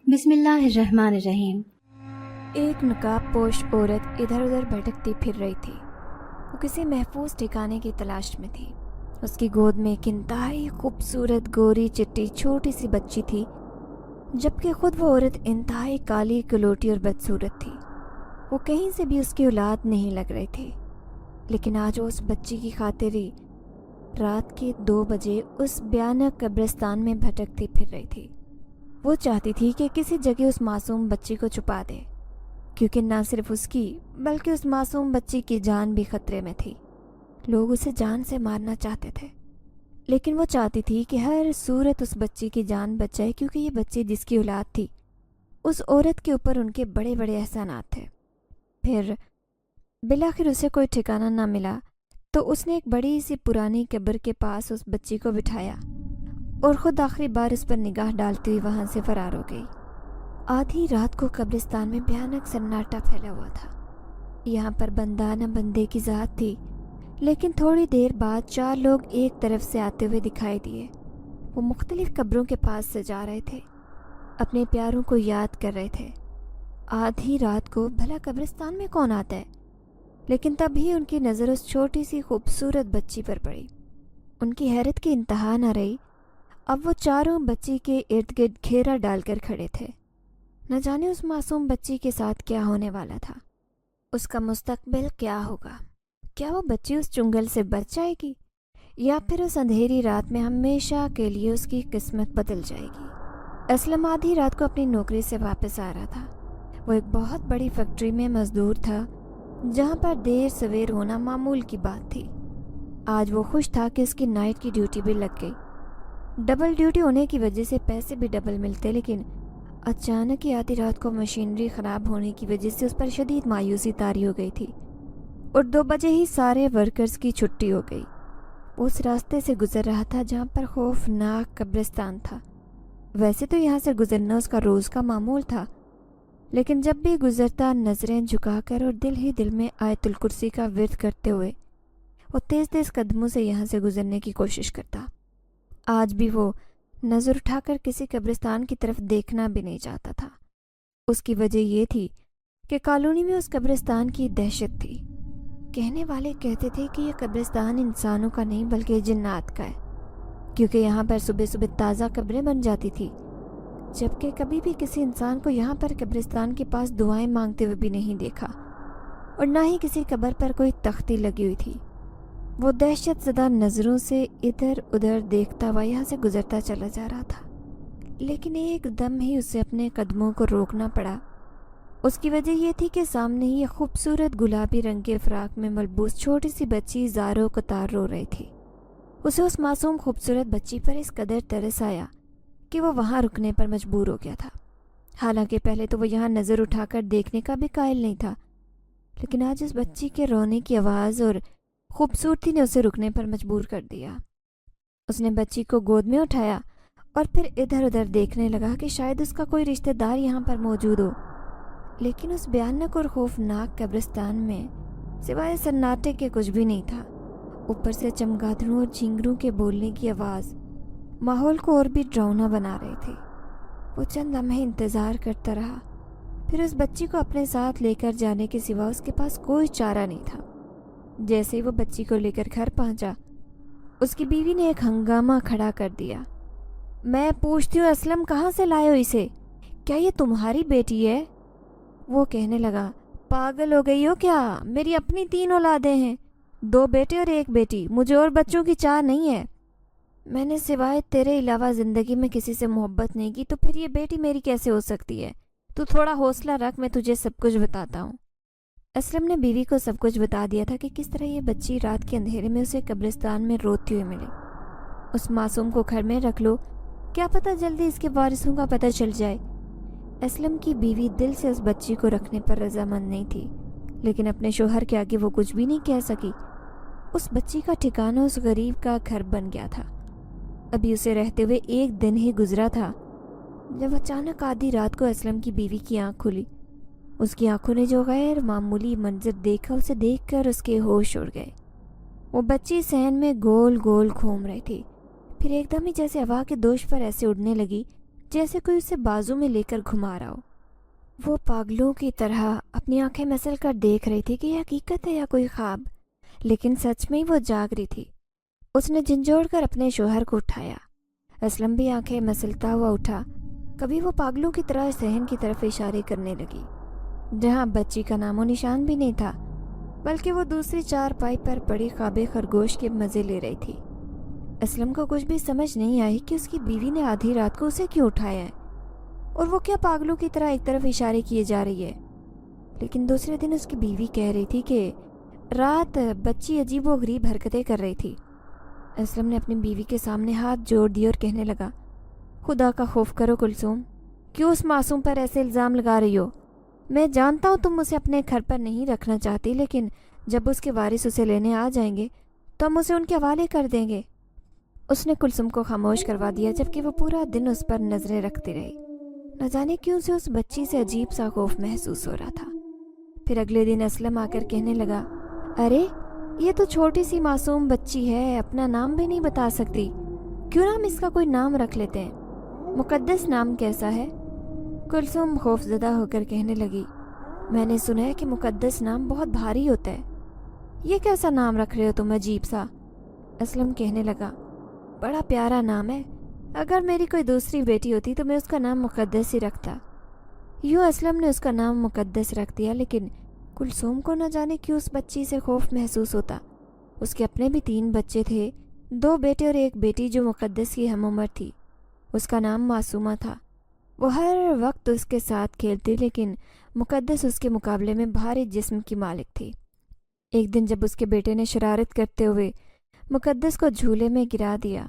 بسم اللہ الرحمن الرحیم۔ ایک نقاب پوش عورت ادھر ادھر بھٹکتی پھر رہی تھی۔ وہ کسی محفوظ ٹھکانے کی تلاش میں تھی۔ اس کی گود میں ایک انتہائی خوبصورت گوری چٹی چھوٹی سی بچی تھی، جبکہ خود وہ عورت انتہائی کالی کلوٹی اور بدصورت تھی۔ وہ کہیں سے بھی اس کی اولاد نہیں لگ رہی تھی، لیکن آج وہ اس بچی کی خاطر ہی رات کے 2 بجے اس بھیانک قبرستان میں بھٹکتی پھر رہی تھی۔ وہ چاہتی تھی کہ کسی جگہ اس معصوم بچی کو چھپا دے، کیونکہ نہ صرف اس کی بلکہ اس معصوم بچی کی جان بھی خطرے میں تھی۔ لوگ اسے جان سے مارنا چاہتے تھے، لیکن وہ چاہتی تھی کہ ہر صورت اس بچی کی جان بچ جائے، کیونکہ یہ بچی جس کی اولاد تھی، اس عورت کے اوپر ان کے بڑے بڑے احسانات تھے۔ پھر بالآخر اسے کوئی ٹھکانہ نہ ملا تو اس نے ایک بڑی سی پرانی قبر کے پاس اس بچی کو بٹھایا اور خود آخری بار اس پر نگاہ ڈالتی ہوئی وہاں سے فرار ہو گئی۔ آدھی رات کو قبرستان میں بھیانک سناٹا پھیلا ہوا تھا۔ یہاں پر بندہ نہ بندے کی ذات تھی، لیکن تھوڑی دیر بعد 4 لوگ ایک طرف سے آتے ہوئے دکھائی دیے۔ وہ مختلف قبروں کے پاس سے جا رہے تھے، اپنے پیاروں کو یاد کر رہے تھے۔ آدھی رات کو بھلا قبرستان میں کون آتا ہے؟ لیکن تب ہی ان کی نظر اس چھوٹی سی خوبصورت بچی پر پڑی۔ ان کی حیرت کی انتہا نہ رہی۔ اب وہ چاروں بچی کے ارد گرد گھیرا ڈال کر کھڑے تھے۔ نہ جانے اس معصوم بچی کے ساتھ کیا ہونے والا تھا، اس کا مستقبل کیا ہوگا؟ کیا وہ بچی اس چنگل سے بچ جائے گی، یا پھر اس اندھیری رات میں ہمیشہ کے لیے اس کی قسمت بدل جائے گی؟ اسلم آدھی رات کو اپنی نوکری سے واپس آ رہا تھا۔ وہ ایک بہت بڑی فیکٹری میں مزدور تھا، جہاں پر دیر سویر ہونا معمول کی بات تھی۔ آج وہ خوش تھا کہ اس کی نائٹ کی ڈیوٹی بھی لگ گئی۔ ڈبل ڈیوٹی ہونے کی وجہ سے پیسے بھی ڈبل ملتے، لیکن اچانک ہی آدھی رات کو مشینری خراب ہونے کی وجہ سے اس پر شدید مایوسی طاری ہو گئی تھی، اور 2 بجے ہی سارے ورکرز کی چھٹی ہو گئی۔ وہ اس راستے سے گزر رہا تھا جہاں پر خوفناک قبرستان تھا۔ ویسے تو یہاں سے گزرنا اس کا روز کا معمول تھا، لیکن جب بھی گزرتا نظریں جھکا کر اور دل ہی دل میں آیت الکرسی کا ورد کرتے ہوئے وہ تیز تیز قدموں سے یہاں سے گزرنے کی کوشش کرتا۔ آج بھی وہ نظر اٹھا کر کسی قبرستان کی طرف دیکھنا بھی نہیں چاہتا تھا۔ اس کی وجہ یہ تھی کہ کالونی میں اس قبرستان کی دہشت تھی۔ کہنے والے کہتے تھے کہ یہ قبرستان انسانوں کا نہیں بلکہ جنات کا ہے، کیونکہ یہاں پر صبح صبح تازہ قبریں بن جاتی تھی، جبکہ کبھی بھی کسی انسان کو یہاں پر قبرستان کے پاس دعائیں مانگتے ہوئے بھی نہیں دیکھا، اور نہ ہی کسی قبر پر کوئی تختی لگی ہوئی تھی۔ وہ دہشت زدہ نظروں سے ادھر ادھر دیکھتا ہوا یہاں سے گزرتا چلا جا رہا تھا، لیکن ایک دم ہی اسے اپنے قدموں کو روکنا پڑا۔ اس کی وجہ یہ تھی کہ سامنے ہی ایک خوبصورت گلابی رنگ کے فراق میں ملبوس چھوٹی سی بچی زاروں قطار رو رہی تھی۔ اسے اس معصوم خوبصورت بچی پر اس قدر ترس آیا کہ وہ وہاں رکنے پر مجبور ہو گیا تھا۔ حالانکہ پہلے تو وہ یہاں نظر اٹھا کر دیکھنے کا بھی قائل نہیں تھا، لیکن آج اس بچی کے رونے کی آواز اور خوبصورتی نے اسے رکنے پر مجبور کر دیا۔ اس نے بچی کو گود میں اٹھایا اور پھر ادھر ادھر دیکھنے لگا کہ شاید اس کا کوئی رشتہ دار یہاں پر موجود ہو، لیکن اس بھیانک اور خوفناک قبرستان میں سوائے سناٹے کے کچھ بھی نہیں تھا۔ اوپر سے چمگادڑوں اور جھینگروں کے بولنے کی آواز ماحول کو اور بھی ڈراؤنا بنا رہی تھی۔ وہ چند لمحے انتظار کرتا رہا، پھر اس بچی کو اپنے ساتھ لے کر جانے کے سوا اس کے پاس کوئی چارہ نہیں تھا۔ جیسے ہی وہ بچی کو لے کر گھر پہنچا، اس کی بیوی نے ایک ہنگامہ کھڑا کر دیا۔ میں پوچھتی ہوں اسلم کہاں سے لائے ہو اسے؟ کیا یہ تمہاری بیٹی ہے؟ وہ کہنے لگا، پاگل ہو گئی ہو کیا؟ میری اپنی 3 اولادیں ہیں، 2 بیٹے اور 1 بیٹی، مجھے اور بچوں کی چاہ نہیں ہے۔ میں نے سوائے تیرے علاوہ زندگی میں کسی سے محبت نہیں کی، تو پھر یہ بیٹی میری کیسے ہو سکتی ہے؟ تو تھوڑا حوصلہ رکھ، میں تجھے سب کچھ بتاتا ہوں۔ اسلم نے بیوی کو سب کچھ بتا دیا تھا کہ کس طرح یہ بچی رات کے اندھیرے میں اسے قبرستان میں روتی ہوئی ملی۔ اس معصوم کو گھر میں رکھ لو، کیا پتہ جلدی اس کے وارثوں کا پتہ چل جائے۔ اسلم کی بیوی دل سے اس بچی کو رکھنے پر رضامند نہیں تھی، لیکن اپنے شوہر کے آگے وہ کچھ بھی نہیں کہہ سکی۔ اس بچی کا ٹھکانہ اس غریب کا گھر بن گیا تھا۔ ابھی اسے رہتے ہوئے 1 دن ہی گزرا تھا جب اچانک آدھی رات کو اسلم کی بیوی کی آنکھ کھلی۔ اس کی آنکھوں نے جو غیر معمولی منظر دیکھا، اسے دیکھ کر اس کے ہوش اڑ گئے۔ وہ بچی صحن میں گول گول گھوم رہی تھی، پھر ایک دم ہی جیسے ہوا کے دوش پر ایسے اڑنے لگی جیسے کوئی اسے بازو میں لے کر گھما رہا ہو۔ وہ پاگلوں کی طرح اپنی آنکھیں مسل کر دیکھ رہی تھی کہ یہ حقیقت ہے یا کوئی خواب، لیکن سچ میں وہ جاگ رہی تھی۔ اس نے جھنجھوڑ کر اپنے شوہر کو اٹھایا۔ اسلم بھی آنکھیں مسلتا ہوا اٹھا۔ کبھی وہ پاگلوں کی طرح صحن کی طرف اشارے کرنے لگی، جہاں بچی کا نام و نشان بھی نہیں تھا، بلکہ وہ دوسری چارپائی پر پڑی خواب خرگوش کے مزے لے رہی تھی۔ اسلم کو کچھ بھی سمجھ نہیں آئی کہ اس کی بیوی نے آدھی رات کو اسے کیوں اٹھایا ہے، اور وہ کیا پاگلوں کی طرح ایک طرف اشارے کیے جا رہی ہے۔ لیکن دوسرے دن اس کی بیوی کہہ رہی تھی کہ رات بچی عجیب و غریب حرکتیں کر رہی تھی۔ اسلم نے اپنی بیوی کے سامنے ہاتھ جوڑ دیے اور کہنے لگا، خدا کا خوف کرو کلثوم، کیوں اس معصوم پر ایسے الزام لگا رہی ہو؟ میں جانتا ہوں تم اسے اپنے گھر پر نہیں رکھنا چاہتی، لیکن جب اس کے وارث اسے لینے آ جائیں گے تو ہم اسے ان کے حوالے کر دیں گے۔ اس نے کلثوم کو خاموش کروا دیا، جبکہ وہ پورا دن اس پر نظریں رکھتی رہی۔ نہ جانے کیوں سے اس بچی سے عجیب سا خوف محسوس ہو رہا تھا۔ پھر اگلے دن اسلم آ کر کہنے لگا، ارے یہ تو چھوٹی سی معصوم بچی ہے، اپنا نام بھی نہیں بتا سکتی، کیوں نہ ہم اس کا کوئی نام رکھ لیتے ہیں؟ مقدس نام کیسا ہے؟ کلثوم خوف زدہ ہو کر کہنے لگی، میں نے سنا ہے کہ مقدس نام بہت بھاری ہوتا ہے، یہ کیسا نام رکھ رہے ہو تم عجیب سا؟ اسلم کہنے لگا، بڑا پیارا نام ہے، اگر میری کوئی دوسری بیٹی ہوتی تو میں اس کا نام مقدس ہی رکھتا۔ یوں اسلم نے اس کا نام مقدس رکھ دیا، لیکن کلثوم کو نہ جانے کیوں اس بچی سے خوف محسوس ہوتا۔ اس کے اپنے بھی 3 بچے تھے، 2 بیٹے اور 1 بیٹی جو مقدس کی ہم عمر تھی۔ اس کا نام معصومہ تھا۔ وہ ہر وقت اس کے ساتھ کھیلتی، لیکن مقدس اس کے مقابلے میں بھاری جسم کی مالک تھی۔ ایک دن جب اس کے بیٹے نے شرارت کرتے ہوئے مقدس کو جھولے میں گرا دیا،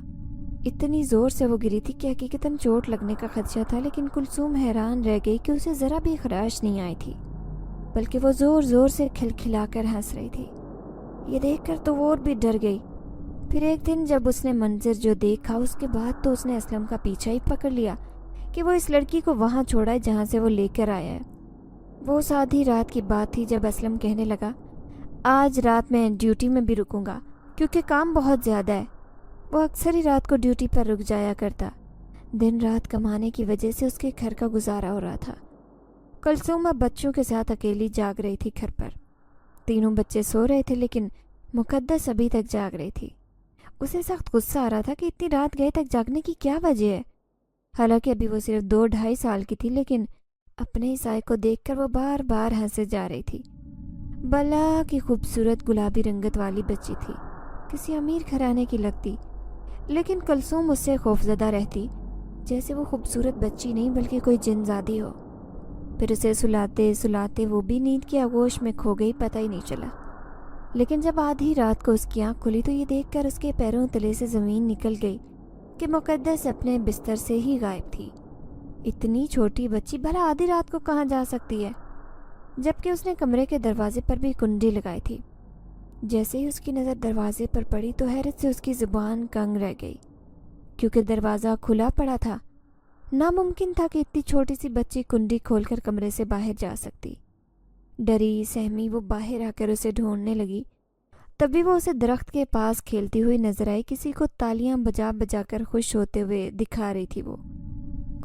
اتنی زور سے وہ گری تھی کہ حقیقتاً چوٹ لگنے کا خدشہ تھا، لیکن کلثوم حیران رہ گئی کہ اسے ذرا بھی خراش نہیں آئی تھی، بلکہ وہ زور زور سے کھلکھلا کر ہنس رہی تھی۔ یہ دیکھ کر تو وہ اور بھی ڈر گئی۔ پھر ایک دن جب اس نے منظر جو دیکھا، اس کے بعد تو اس نے اسلم کا پیچھا ہی پکڑ لیا کہ وہ اس لڑکی کو وہاں چھوڑا ہے جہاں سے وہ لے کر آیا ہے۔ وہ اس آدھی رات کی بات تھی جب اسلم کہنے لگا، آج رات میں ڈیوٹی میں بھی رکوں گا کیونکہ کام بہت زیادہ ہے۔ وہ اکثر ہی رات کو ڈیوٹی پر رک جایا کرتا، دن رات کمانے کی وجہ سے اس کے گھر کا گزارا ہو رہا تھا۔ کلثوم اب بچوں کے ساتھ اکیلی جاگ رہی تھی گھر پر۔ 3 بچے سو رہے تھے، لیکن مقدس ابھی تک جاگ رہی تھی۔ اسے سخت غصہ آ رہا تھا کہ اتنی رات گئے تک جاگنے کی کیا وجہ ہے۔ حالانکہ ابھی وہ صرف 2-2.5 سال کی تھی، لیکن اپنے ہی سائے کو دیکھ کر وہ بار بار ہنسے جا رہی تھی۔ بلا کی خوبصورت گلابی رنگت والی بچی تھی، کسی امیر گھرانے کی لگتی، لیکن کلثوم اس سے خوفزدہ رہتی جیسے وہ خوبصورت بچی نہیں بلکہ کوئی جن زادی ہو۔ پھر اسے سلاتے سلاتے وہ بھی نیند کی آغوش میں کھو گئی، پتہ ہی نہیں چلا۔ لیکن جب آدھی رات کو اس کی آنکھ کھلی تو یہ دیکھ کر اس کے پیروں تلے سے زمین نکل گئی کہ مقدس اپنے بستر سے ہی غائب تھی۔ اتنی چھوٹی بچی بھلا آدھی رات کو کہاں جا سکتی ہے؟ جبکہ اس نے کمرے کے دروازے پر بھی کنڈی لگائی تھی۔ جیسے ہی اس کی نظر دروازے پر پڑی تو حیرت سے اس کی زبان کنگ رہ گئی، کیونکہ دروازہ کھلا پڑا تھا۔ ناممکن تھا کہ اتنی چھوٹی سی بچی کنڈی کھول کر کمرے سے باہر جا سکتی۔ ڈری سہمی وہ باہر آ کر اسے ڈھونڈنے لگی۔ تبھی وہ اسے درخت کے پاس کھیلتی ہوئی نظر آئی، کسی کو تالیاں بجا بجا کر خوش ہوتے ہوئے دکھا رہی تھی۔ وہ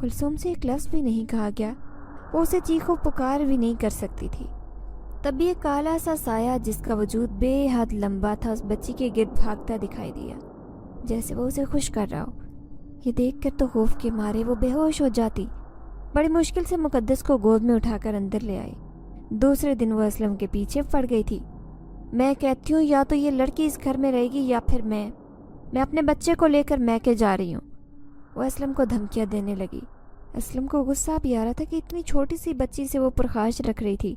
کلثوم سے ایک لفظ بھی نہیں کہا گیا، وہ اسے چیخو پکار بھی نہیں کر سکتی تھی۔ تبھی ایک کالا سا سایہ جس کا وجود بے حد لمبا تھا اس بچی کے گرد بھاگتا دکھائی دیا، جیسے وہ اسے خوش کر رہا ہو۔ یہ دیکھ کر تو خوف کے مارے وہ بے ہوش ہو جاتی۔ بڑی مشکل سے مقدس کو گود میں اٹھا کر اندر لے آئی۔ دوسرے دن وہ اسلم کے پیچھے پڑ گئی تھی۔ میں کہتی ہوں یا تو یہ لڑکی اس گھر میں رہے گی یا پھر میں اپنے بچے کو لے کر میکے جا رہی ہوں۔ وہ اسلم کو دھمکیاں دینے لگی۔ اسلم کو غصہ بھی آ رہا تھا کہ اتنی چھوٹی سی بچی سے وہ پرخاش رکھ رہی تھی،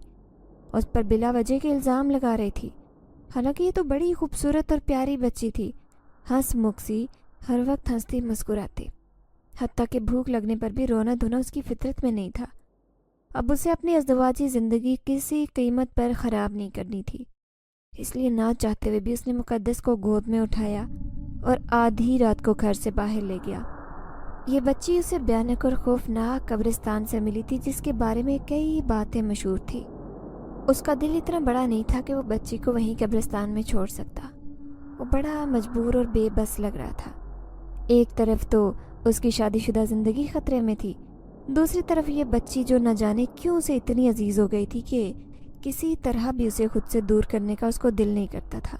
اس پر بلا وجہ کے الزام لگا رہی تھی، حالانکہ یہ تو بڑی خوبصورت اور پیاری بچی تھی، ہنس مکسی، ہر وقت ہنستی مسکراتی، حتیٰ کہ بھوک لگنے پر بھی رونا دھونا اس کی فطرت میں نہیں تھا۔ اب اسے اپنی ازدواجی زندگی کسی قیمت پر خراب نہیں کرنی تھی، اس لیے نہ چاہتے ہوئے بھی اس نے مقدس کو گود میں اٹھایا اور آدھی رات کو گھر سے باہر لے گیا۔ یہ بچی اسے بھیانک اور خوفناک قبرستان سے ملی تھی جس کے بارے میں کئی باتیں مشہور تھی۔ اس کا دل اتنا بڑا نہیں تھا کہ وہ بچی کو وہیں قبرستان میں چھوڑ سکتا۔ وہ بڑا مجبور اور بے بس لگ رہا تھا۔ ایک طرف تو اس کی شادی شدہ زندگی خطرے میں تھی، دوسری طرف یہ بچی جو نہ جانے کیوں اسے اتنی عزیز ہو گئی تھی کہ کسی طرح بھی اسے خود سے دور کرنے کا اس کو دل نہیں کرتا تھا۔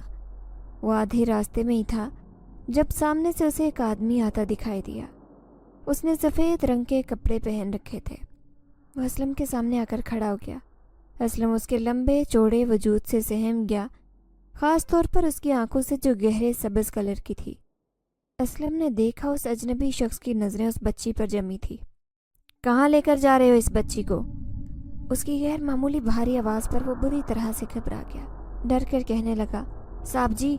وہ آدھے راستے میں ہی تھا جب سامنے سے اسے ایک آدمی آتا دکھائی دیا۔ اس نے سفید رنگ کے کپڑے پہن رکھے تھے۔ وہ اسلم کے سامنے آ کر کھڑا ہو گیا۔ اسلم اس کے لمبے چوڑے وجود سے سہم گیا، خاص طور پر اس کی آنکھوں سے جو گہرے سبز کلر کی تھی۔ اسلم نے دیکھا اس اجنبی شخص کی نظریں اس بچی پر جمی تھی۔ کہاں لے کر جا رہے ہو اس بچی کو؟ اس کی غیر معمولی بھاری آواز پر وہ بری طرح سے گھبرا گیا، ڈر کر کہنے لگا، صاحب جی،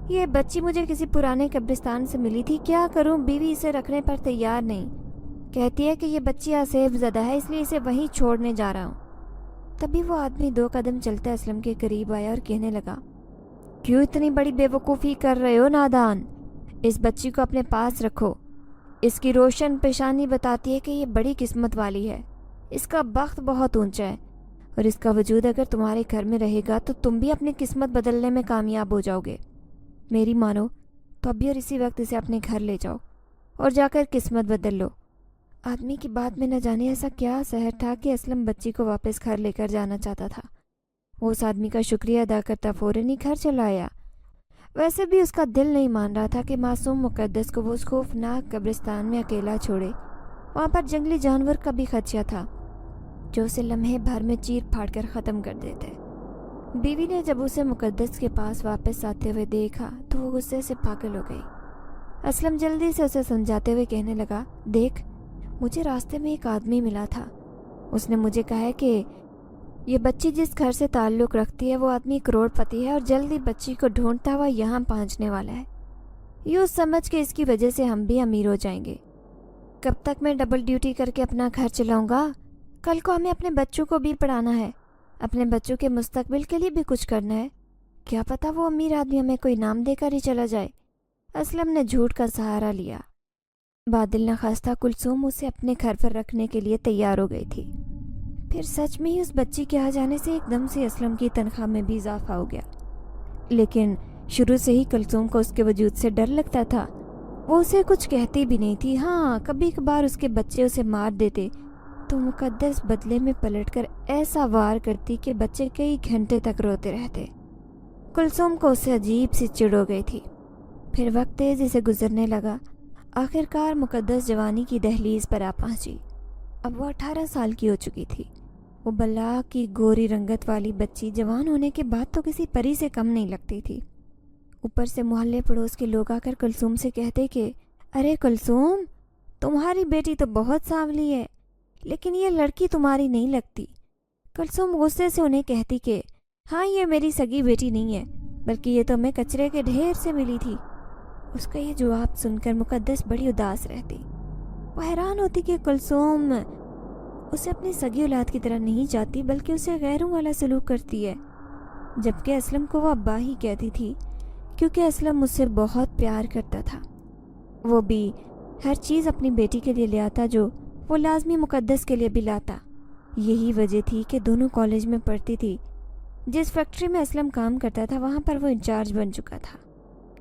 یہ بچی مجھے کسی پرانے قبرستان سے ملی تھی، کیا کروں؟ بیوی اسے رکھنے پر تیار نہیں، کہتی ہے کہ یہ بچی آسیب زدہ ہے، اس لیے اسے وہیں چھوڑنے جا رہا ہوں۔ تبھی وہ آدمی 2 قدم چلتا اسلم کے قریب آیا اور کہنے لگا، کیوں اتنی بڑی بے وقوفی کر رہے ہو نادان؟ اس بچی کو اپنے پاس رکھو، اس کی روشن پیشانی بتاتی ہے کہ یہ بڑی قسمت والی ہے، اس کا بخت بہت اونچا ہے، اور اس کا وجود اگر تمہارے گھر میں رہے گا تو تم بھی اپنی قسمت بدلنے میں کامیاب ہو جاؤ گے۔ میری مانو تو ابھی اور اسی وقت اسے اپنے گھر لے جاؤ اور جا کر قسمت بدل لو۔ آدمی کی بات میں نہ جانے ایسا کیا سحر تھا کہ اسلم بچی کو واپس گھر لے کر جانا چاہتا تھا۔ وہ اس آدمی کا شکریہ ادا کرتا فوراً ہی گھر چلا آیا۔ ویسے بھی اس کا دل نہیں مان رہا تھا کہ معصوم مقدس کو وہ اس خوفناک قبرستان میں اکیلا چھوڑے۔ وہاں پر جنگلی جانور کا بھی خدشہ تھا جو اسے لمحے بھر میں چیر پھاڑ کر ختم کر دیتے۔ بیوی نے جب اسے مقدس کے پاس واپس آتے ہوئے دیکھا تو وہ غصے سے پاگل ہو گئی۔ اسلم جلدی سے اسے سمجھاتے ہوئے کہنے لگا، دیکھ، مجھے راستے میں ایک آدمی ملا تھا، اس نے مجھے کہا ہے کہ یہ بچی جس گھر سے تعلق رکھتی ہے وہ آدمی کروڑ پتی ہے اور جلدی بچی کو ڈھونڈتا ہوا یہاں پہنچنے والا ہے، یوں سمجھ کے اس کی وجہ سے ہم بھی امیر ہو جائیں گے۔ کب تک میں ڈبل ڈیوٹی کر کے اپنا گھر چلاؤں گا؟ کل کو ہمیں اپنے بچوں کو بھی پڑھانا ہے، اپنے بچوں کے مستقبل کے لیے بھی کچھ کرنا ہے، کیا پتہ وہ امیر آدمی ہمیں کوئی نام دے کر ہی چلا جائے۔ اسلم نے جھوٹ کا سہارا لیا۔ بادل نخواستہ کلثوم اسے اپنے گھر پر رکھنے کے لیے تیار ہو گئی تھی۔ پھر سچ میں ہی اس بچی کے آ جانے سے ایک دم سے اسلم کی تنخواہ میں بھی اضافہ ہو گیا، لیکن شروع سے ہی کلثوم کو اس کے وجود سے ڈر لگتا تھا۔ وہ اسے کچھ کہتی بھی نہیں تھی، ہاں کبھی کبھار اس کے بچے اسے مار دیتے تو مقدس بدلے میں پلٹ کر ایسا وار کرتی کہ بچے کئی گھنٹے تک روتے رہتے۔ کلثوم کو اس سے عجیب سی چڑ ہو گئی تھی۔ پھر وقت تیزی سے گزرنے لگا۔ آخر کار مقدس جوانی کی دہلیز پر آ پہنچی۔ اب وہ 18 سال کی ہو چکی تھی۔ وہ بلا کی گوری رنگت والی بچی جوان ہونے کے بعد تو کسی پری سے کم نہیں لگتی تھی۔ اوپر سے محلے پڑوس کے لوگ آ کر کلثوم سے کہتے کہ ارے کلثوم، تمہاری بیٹی تو بہت سانولی ہے، لیکن یہ لڑکی تمہاری نہیں لگتی۔ کلثوم غصے سے انہیں کہتی کہ ہاں، یہ میری سگی بیٹی نہیں ہے، بلکہ یہ تو میں کچرے کے ڈھیر سے ملی تھی۔ اس کا یہ جواب سن کر مقدس بڑی اداس رہتی۔ وہ حیران ہوتی کہ کلثوم اسے اپنی سگی اولاد کی طرح نہیں چاہتی، بلکہ اسے غیروں والا سلوک کرتی ہے، جبکہ اسلم کو وہ ابا ہی کہتی تھی، کیونکہ اسلم مجھ سے بہت پیار کرتا تھا۔ وہ بھی ہر چیز اپنی بیٹی کے لیے لے آتا جو وہ لازمی مقدس کے لیے بھی لاتا۔ یہی وجہ تھی کہ دونوں کالج میں پڑھتی تھی۔ جس فیکٹری میں اسلم کام کرتا تھا وہاں پر وہ انچارج بن چکا تھا،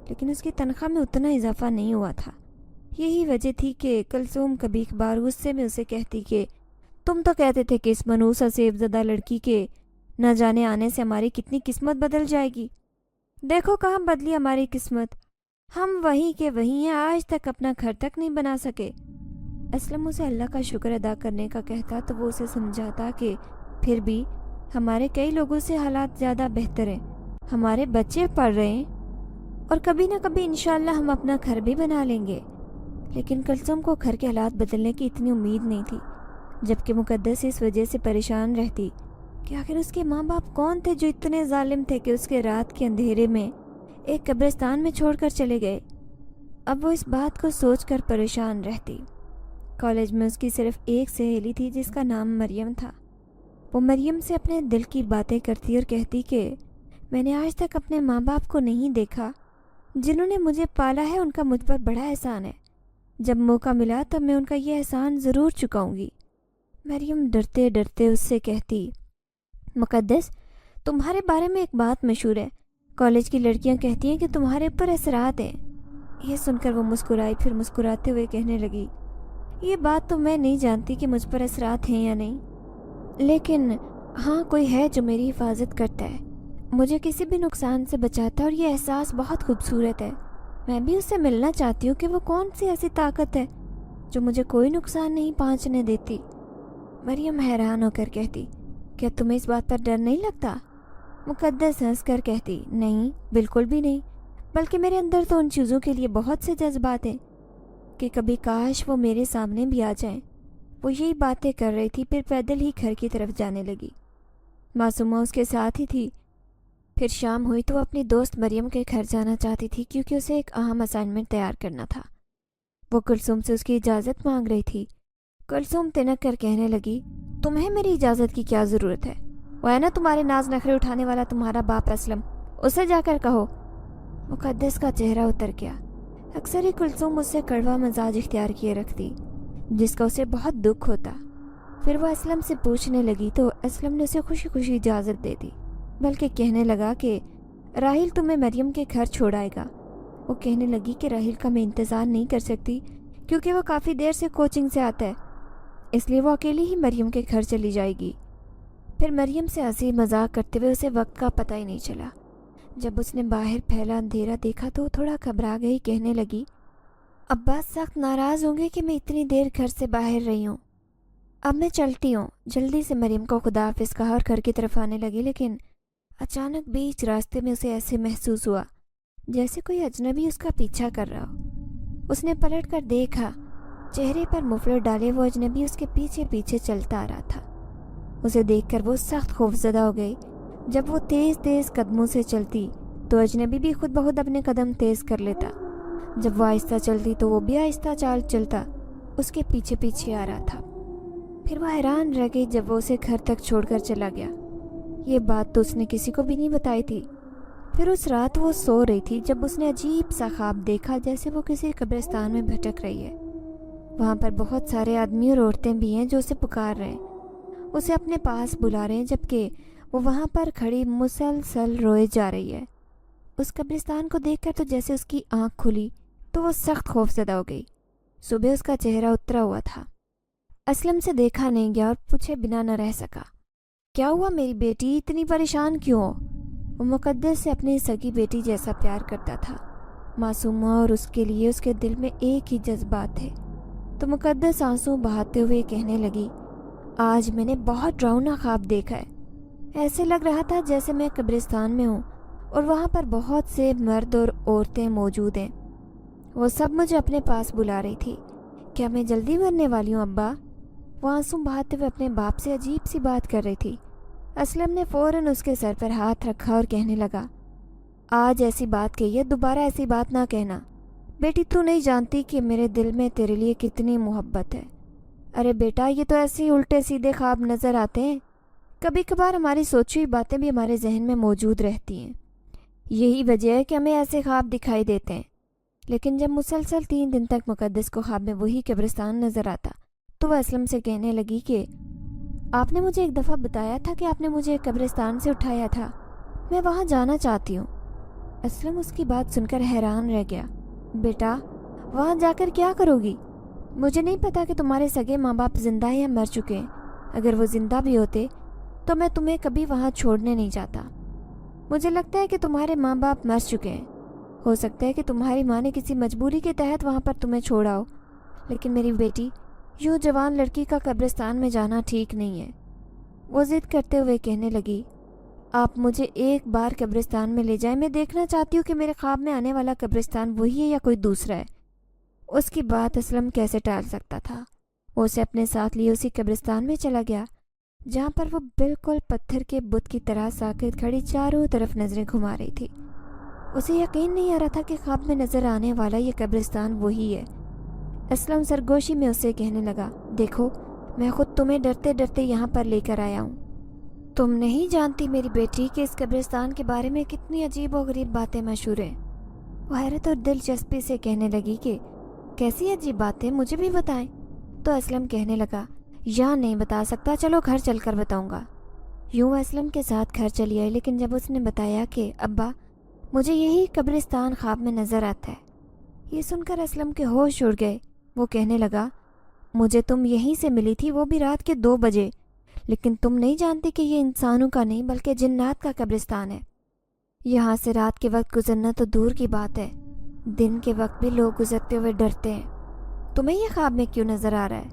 لیکن اس کی تنخواہ میں اتنا اضافہ نہیں ہوا تھا۔ یہی وجہ تھی کہ کلثوم کبھی کبھار غصے میں اسے کہتی کہ تم تو کہتے تھے کہ اس منحوس سیب زدہ لڑکی کے نہ جانے آنے سے ہماری کتنی قسمت بدل جائے گی، دیکھو کہاں بدلی ہماری قسمت، ہم وہیں کے وہیں ہیں، آج تک اپنا گھر تک نہیں بنا سکے۔ اسلم اسے اللہ کا شکر ادا کرنے کا کہتا تو وہ اسے سمجھاتا کہ پھر بھی ہمارے کئی لوگوں سے حالات زیادہ بہتر ہیں، ہمارے بچے پڑھ رہے ہیں اور کبھی نہ کبھی انشاءاللہ ہم اپنا گھر بھی بنا لیں گے۔ لیکن کلثوم کو گھر کے حالات بدلنے کی اتنی امید نہیں تھی، جبکہ مقدس اس وجہ سے پریشان رہتی کہ آخر اس کے ماں باپ کون تھے جو اتنے ظالم تھے کہ اس کے رات کے اندھیرے میں ایک قبرستان میں چھوڑ کر چلے گئے۔ اب وہ اس بات کو سوچ کر پریشان رہتی۔ کالج میں اس کی صرف ایک سہیلی تھی جس کا نام مریم تھا۔ وہ مریم سے اپنے دل کی باتیں کرتی اور کہتی کہ میں نے آج تک اپنے ماں باپ کو نہیں دیکھا، جنہوں نے مجھے پالا ہے ان کا مجھ پر بڑا احسان ہے، جب موقع ملا تب میں ان کا یہ احسان ضرور چکاؤں گی۔ مریم ڈرتے ڈرتے اس سے کہتی، مقدس، تمہارے بارے میں ایک بات مشہور ہے، کالج کی لڑکیاں کہتی ہیں کہ تمہارے اوپر اثرات ہیں۔ یہ سن کر وہ مسکرائی، پھر مسکراتے ہوئے کہنے لگی، یہ بات تو میں نہیں جانتی کہ مجھ پر اثرات ہیں یا نہیں، لیکن ہاں کوئی ہے جو میری حفاظت کرتا ہے، مجھے کسی بھی نقصان سے بچاتا ہے، اور یہ احساس بہت خوبصورت ہے۔ میں بھی اس سے ملنا چاہتی ہوں کہ وہ کون سی ایسی طاقت ہے جو مجھے کوئی نقصان نہیں پہنچنے دیتی۔ مریم حیران ہو کر کہتی، کیا تمہیں اس بات پر ڈر نہیں لگتا؟ مقدس ہنس کر کہتی، نہیں بالکل بھی نہیں، بلکہ میرے اندر تو ان چیزوں کے لیے بہت سے جذبات ہیں کہ کبھی کاش وہ میرے سامنے بھی آ جائیں۔ وہ یہی باتیں کر رہی تھی، پھر پیدل ہی گھر کی طرف جانے لگی۔ معصومہ اس کے ساتھ ہی تھی۔ پھر شام ہوئی تو وہ اپنی دوست مریم کے گھر جانا چاہتی تھی کیونکہ اسے ایک اہم اسائنمنٹ تیار کرنا تھا۔ وہ کلثوم سے اس کی اجازت مانگ رہی تھی۔ کلثوم تنک کر کہنے لگی، تمہیں میری اجازت کی کیا ضرورت ہے؟ وہ ہے نا تمہارے ناز نخرے اٹھانے والا تمہارا باپ اسلم، اسے جا کر کہو۔ مقدس کا چہرہ اتر گیا۔ اکثر ہی کلثوم اس سے کڑوا مزاج اختیار کیے رکھتی، جس کا اسے بہت دکھ ہوتا۔ پھر وہ اسلم سے پوچھنے لگی تو اسلم نے اسے خوشی خوشی اجازت دے دی، بلکہ کہنے لگا کہ راحیل تمہیں مریم کے گھر چھوڑ آئے گا۔ وہ کہنے لگی کہ راحیل کا میں انتظار نہیں کر سکتی کیونکہ وہ کافی دیر سے کوچنگ سے آتا ہے، اس لیے وہ اکیلی ہی مریم کے گھر چلی جائے گی۔ پھر مریم سے ہنسی مذاق کرتے ہوئے اسے وقت کا پتہ ہی نہیں چلا۔ جب اس نے باہر پھیلا اندھیرا دیکھا تو وہ تھوڑا گھبرا گئی، کہنے لگی، ابا سخت ناراض ہوں گے کہ میں اتنی دیر گھر سے باہر رہی ہوں، اب میں چلتی ہوں۔ جلدی سے مریم کو خدا حافظ کہا اور گھر کی طرف آنے لگی، لیکن اچانک بیچ راستے میں اسے ایسے محسوس ہوا جیسے کوئی اجنبی اس کا پیچھا کر رہا ہو۔ اس نے پلٹ کر دیکھا، چہرے پر مفلر ڈالے وہ اجنبی اس کے پیچھے پیچھے چلتا آ رہا تھا۔ اسے دیکھ کر وہ سخت خوفزدہ ہو گئی۔ جب وہ تیز تیز قدموں سے چلتی تو اجنبی بھی خود بخود اپنے قدم تیز کر لیتا، جب وہ آہستہ چلتی تو وہ بھی آہستہ چال چلتا اس کے پیچھے پیچھے آ رہا تھا۔ پھر وہ حیران رہ گئی جب وہ اسے گھر تک چھوڑ کر چلا گیا۔ یہ بات تو اس نے کسی کو بھی نہیں بتائی تھی۔ پھر اس رات وہ سو رہی تھی جب اس نے عجیب سا خواب دیکھا، جیسے وہ کسی قبرستان میں بھٹک رہی ہے۔ وہاں پر بہت سارے آدمی اور عورتیں بھی ہیں جو اسے پکار رہے ہیں، اسے اپنے پاس بلا رہے ہیں، جبکہ وہ وہاں پر کھڑی مسلسل روئے جا رہی ہے۔ اس قبرستان کو دیکھ کر تو جیسے اس کی آنکھ کھلی تو وہ سخت خوفزدہ ہو گئی۔ صبح اس کا چہرہ اترا ہوا تھا۔ اسلم سے دیکھا نہیں گیا اور پوچھے بنا نہ رہ سکا، کیا ہوا میری بیٹی، اتنی پریشان کیوں ہو؟ وہ مقدس سے اپنی سگی بیٹی جیسا پیار کرتا تھا۔ معصومہ اور اس کے لیے اس کے دل میں ایک ہی جذبات تھے۔ تو مقدس آنسو بہاتے ہوئے کہنے لگی، آج میں نے بہت ڈراؤنا خواب دیکھا ہے۔ ایسے لگ رہا تھا جیسے میں قبرستان میں ہوں اور وہاں پر بہت سے مرد اور عورتیں موجود ہیں، وہ سب مجھے اپنے پاس بلا رہی تھی۔ کیا میں جلدی مرنے والی ہوں ابا؟ وہ آنسو بہاتے ہوئے اپنے باپ سے عجیب سی بات کر رہی تھی۔ اسلم نے فوراً اس کے سر پر ہاتھ رکھا اور کہنے لگا، آج ایسی بات کہی ہے، دوبارہ ایسی بات نہ کہنا۔ بیٹی تو نہیں جانتی کہ میرے دل میں تیرے لیے کتنی محبت ہے۔ ارے بیٹا، یہ تو ایسے ہی الٹے سیدھے خواب نظر آتے ہیں، کبھی کبھار ہماری سوچی ہوئی باتیں بھی ہمارے ذہن میں موجود رہتی ہیں، یہی وجہ ہے کہ ہمیں ایسے خواب دکھائی دیتے ہیں۔ لیکن جب مسلسل 3 دن تک مقدس کو خواب میں وہی قبرستان نظر آتا تو وہ اسلم سے کہنے لگی کہ آپ نے مجھے ایک دفعہ بتایا تھا کہ آپ نے مجھے قبرستان سے اٹھایا تھا، میں وہاں جانا چاہتی ہوں۔ اسلم اس کی بات سن کر حیران رہ گیا۔ بیٹا، وہاں جا کر کیا کرو گی؟ مجھے نہیں پتا کہ تمہارے سگے ماں باپ زندہ ہیں یا مر چکے ہیں، اگر وہ زندہ بھی ہوتے تو میں تمہیں کبھی وہاں چھوڑنے نہیں جاتا۔ مجھے لگتا ہے کہ تمہارے ماں باپ مر چکے ہیں، ہو سکتا ہے کہ تمہاری ماں نے کسی مجبوری کے تحت وہاں پر تمہیں چھوڑا ہو، لیکن میری بیٹی، یوں جوان لڑکی کا قبرستان میں جانا ٹھیک نہیں ہے۔ وہ ضد کرتے ہوئے کہنے لگی، آپ مجھے ایک بار قبرستان میں لے جائیں، میں دیکھنا چاہتی ہوں کہ میرے خواب میں آنے والا قبرستان وہی ہے یا کوئی دوسرا ہے۔ اس کی بات اسلم کیسے ٹال سکتا تھا؟ وہ اسے اپنے ساتھ لیے اسی قبرستان میں چلا گیا جہاں پر وہ بالکل پتھر کے بت کی طرح ساکت کھڑی چاروں طرف نظریں گھما رہی تھی۔ اسے یقین نہیں آ رہا تھا کہ خواب میں نظر آنے والا یہ قبرستان وہی ہے۔ اسلم سرگوشی میں اسے کہنے لگا، دیکھو، میں خود تمہیں ڈرتے ڈرتے یہاں پر لے کر آیا ہوں۔ تم نہیں جانتی میری بیٹی کہ اس قبرستان کے بارے میں کتنی عجیب و غریب باتیں مشہور ہیں۔ وہ حیرت اور دلچسپی سے کہنے لگی کہ کیسی عجیب باتیں، مجھے بھی بتائیں۔ تو اسلم کہنے لگا، یہاں نہیں بتا سکتا، چلو گھر چل کر بتاؤں گا۔ یوں وہ اسلم کے ساتھ گھر چلی آئی، لیکن جب اس نے بتایا کہ ابا، مجھے یہی قبرستان خواب میں نظر آتا ہے، یہ سن کر اسلم کے ہوش اڑ گئے۔ وہ کہنے لگا، مجھے تم یہیں سے ملی تھی، وہ بھی رات کے 2 بجے، لیکن تم نہیں جانتے کہ یہ انسانوں کا نہیں بلکہ جنات کا قبرستان ہے۔ یہاں سے رات کے وقت گزرنا تو دور کی بات ہے، دن کے وقت بھی لوگ گزرتے ہوئے ڈرتے ہیں۔ تمہیں یہ خواب میں کیوں نظر آ رہا ہے؟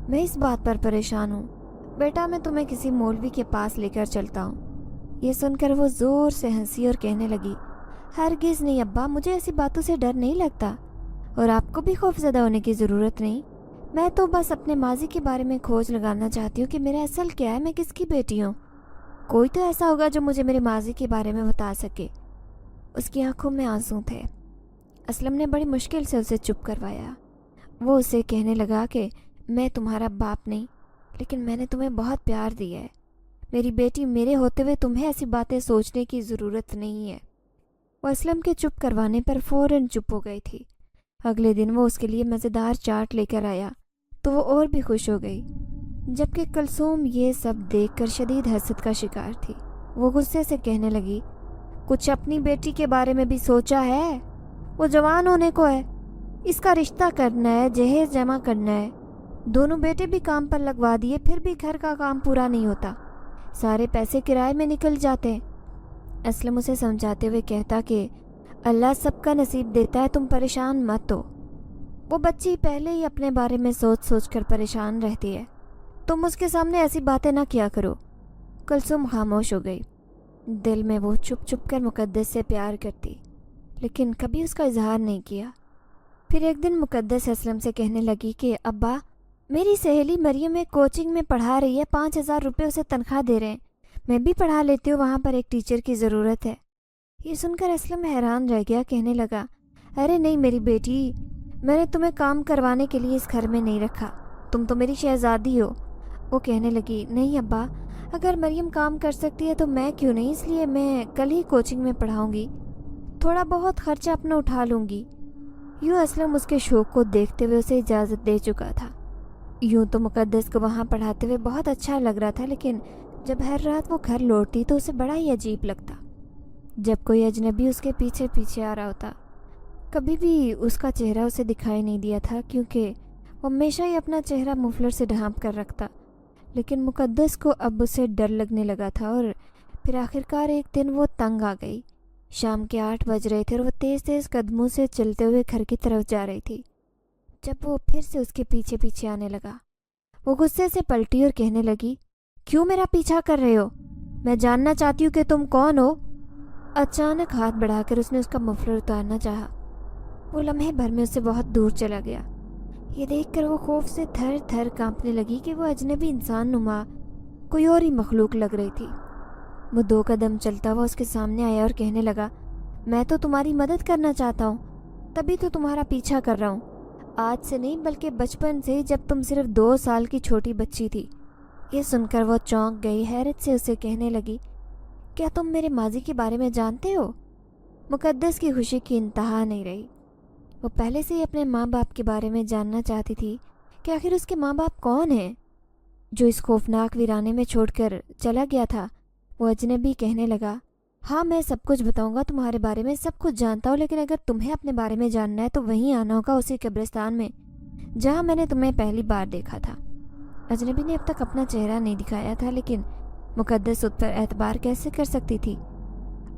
میں اس بات پر پریشان ہوں بیٹا، میں تمہیں کسی مولوی کے پاس لے کر چلتا ہوں۔ یہ سن کر وہ زور سے ہنسی اور کہنے لگی، ہرگز نہیں ابا، مجھے ایسی باتوں سے ڈر نہیں لگتا اور آپ کو بھی خوف زدہ ہونے کی ضرورت نہیں۔ میں تو بس اپنے ماضی کے بارے میں کھوج لگانا چاہتی ہوں کہ میرا اصل کیا ہے، میں کس کی بیٹی ہوں۔ کوئی تو ایسا ہوگا جو مجھے میرے ماضی کے بارے میں بتا سکے۔ اس کی آنکھوں میں آنسو تھے۔ اسلم نے بڑی مشکل سے اسے چپ کروایا۔ وہ اسے کہنے لگا کہ میں تمہارا باپ نہیں، لیکن میں نے تمہیں بہت پیار دیا ہے۔ میری بیٹی، میرے ہوتے ہوئے تمہیں ایسی باتیں سوچنے کی ضرورت نہیں ہے۔ وہ اسلم کے چپ کروانے پر فوراً چپ ہو گئی تھی۔ اگلے دن وہ اس کے لیے مزیدار چاٹ لے کر آیا تو وہ اور بھی خوش ہو گئی، جبکہ کلثوم یہ سب دیکھ کر شدید حسد کا شکار تھی۔ وہ غصے سے کہنے لگی، کچھ اپنی بیٹی کے بارے میں بھی سوچا ہے؟ وہ جوان ہونے کو ہے، اس کا رشتہ کرنا ہے، جہیز جمع کرنا ہے۔ دونوں بیٹے بھی کام پر لگوا دیے، پھر بھی گھر کا کام پورا نہیں ہوتا، سارے پیسے کرائے میں نکل جاتے ہیں۔ اسلم اسے سمجھاتے ہوئے کہتا کہ اللہ سب کا نصیب دیتا ہے، تم پریشان مت ہو۔ وہ بچی پہلے ہی اپنے بارے میں سوچ سوچ کر پریشان رہتی ہے، تم اس کے سامنے ایسی باتیں نہ کیا کرو۔ کلثوم خاموش ہو گئی۔ دل میں وہ چھپ چھپ کر مقدس سے پیار کرتی، لیکن کبھی اس کا اظہار نہیں کیا۔ پھر ایک دن مقدس اسلم سے کہنے لگی کہ ابا، میری سہیلی مریم ایک کوچنگ میں پڑھا رہی ہے، 5,000 روپے اسے تنخواہ دے رہے ہیں، میں بھی پڑھا لیتی ہوں، وہاں پر ایک ٹیچر کی ضرورت ہے۔ یہ سن کر اسلم حیران رہ گیا، کہنے لگا، ارے نہیں میری بیٹی، میں نے تمہیں کام کروانے کے لیے اس گھر میں نہیں رکھا، تم تو میری شہزادی ہو۔ وہ کہنے لگی، نہیں ابا، اگر مریم کام کر سکتی ہے تو میں کیوں نہیں، اس لیے میں کل ہی کوچنگ میں پڑھاؤں گی، تھوڑا بہت خرچہ اپنا اٹھا لوں گی۔ یوں اسلم اس کے شوق کو دیکھتے ہوئے اسے اجازت دے چکا تھا۔ یوں تو مقدس کو وہاں پڑھاتے ہوئے بہت اچھا لگ رہا تھا، لیکن جب ہر رات وہ گھر لوٹتی تو اسے بڑا ہی عجیب لگتا، جب کوئی اجنبی اس کے پیچھے پیچھے آ رہا ہوتا۔ کبھی بھی اس کا چہرہ اسے دکھائی نہیں دیا تھا، کیونکہ وہ ہمیشہ ہی اپنا چہرہ مفلر سے ڈھانپ کر رکھتا، لیکن مقدس کو اب اسے ڈر لگنے لگا تھا، اور پھر آخرکار ایک دن وہ تنگ آ گئی۔ شام کے 8 بج رہے تھے اور وہ تیز تیز قدموں سے چلتے ہوئے گھر کی طرف جا رہی تھی، جب وہ پھر سے اس کے پیچھے پیچھے آنے لگا۔ وہ غصے سے پلٹی اور کہنے لگی، کیوں میرا پیچھا کر رہے ہو؟ میں جاننا چاہتی ہوں کہ تم کون ہو۔ اچانک ہاتھ بڑھا کر اس نے اس کا مفلر اتارنا چاہا۔ وہ لمحے بھر میں اس سے بہت دور چلا گیا۔ یہ دیکھ کر وہ خوف سے تھر تھر کانپنے لگی کہ وہ اجنبی انسان نما کوئی اور ہی مخلوق لگ رہی تھی۔ وہ 2 قدم چلتا ہوا اس کے سامنے آیا اور کہنے لگا، میں تو تمہاری مدد کرنا چاہتا ہوں، تبھی تو تمہارا پیچھا کر رہا ہوں، آج سے نہیں بلکہ بچپن سے، جب تم صرف 2 سال کی چھوٹی بچی تھی۔ یہ سن کر وہ چونک گئی، حیرت سے اسے کہنے لگی، کیا تم میرے ماضی کے بارے میں جانتے ہو؟ مقدس کی خوشی کی انتہا نہیں رہی۔ وہ پہلے سے ہی اپنے ماں باپ کے بارے میں جاننا چاہتی تھی کہ آخر اس کے ماں باپ کون ہیں، جو اس خوفناک ویرانے میں چھوڑ کر چلا گیا تھا۔ وہ اجنبی کہنے لگا، ہاں میں سب کچھ بتاؤں گا تمہارے بارے میں، سب کچھ جانتا ہوں، لیکن اگر تمہیں اپنے بارے میں جاننا ہے تو وہیں آنا ہوگا، اسی قبرستان میں جہاں میں نے تمہیں پہلی بار دیکھا تھا۔ اجنبی نے اب تک اپنا چہرہ نہیں دکھایا تھا، لیکن مقدس اس پر اعتبار کیسے کر سکتی تھی؟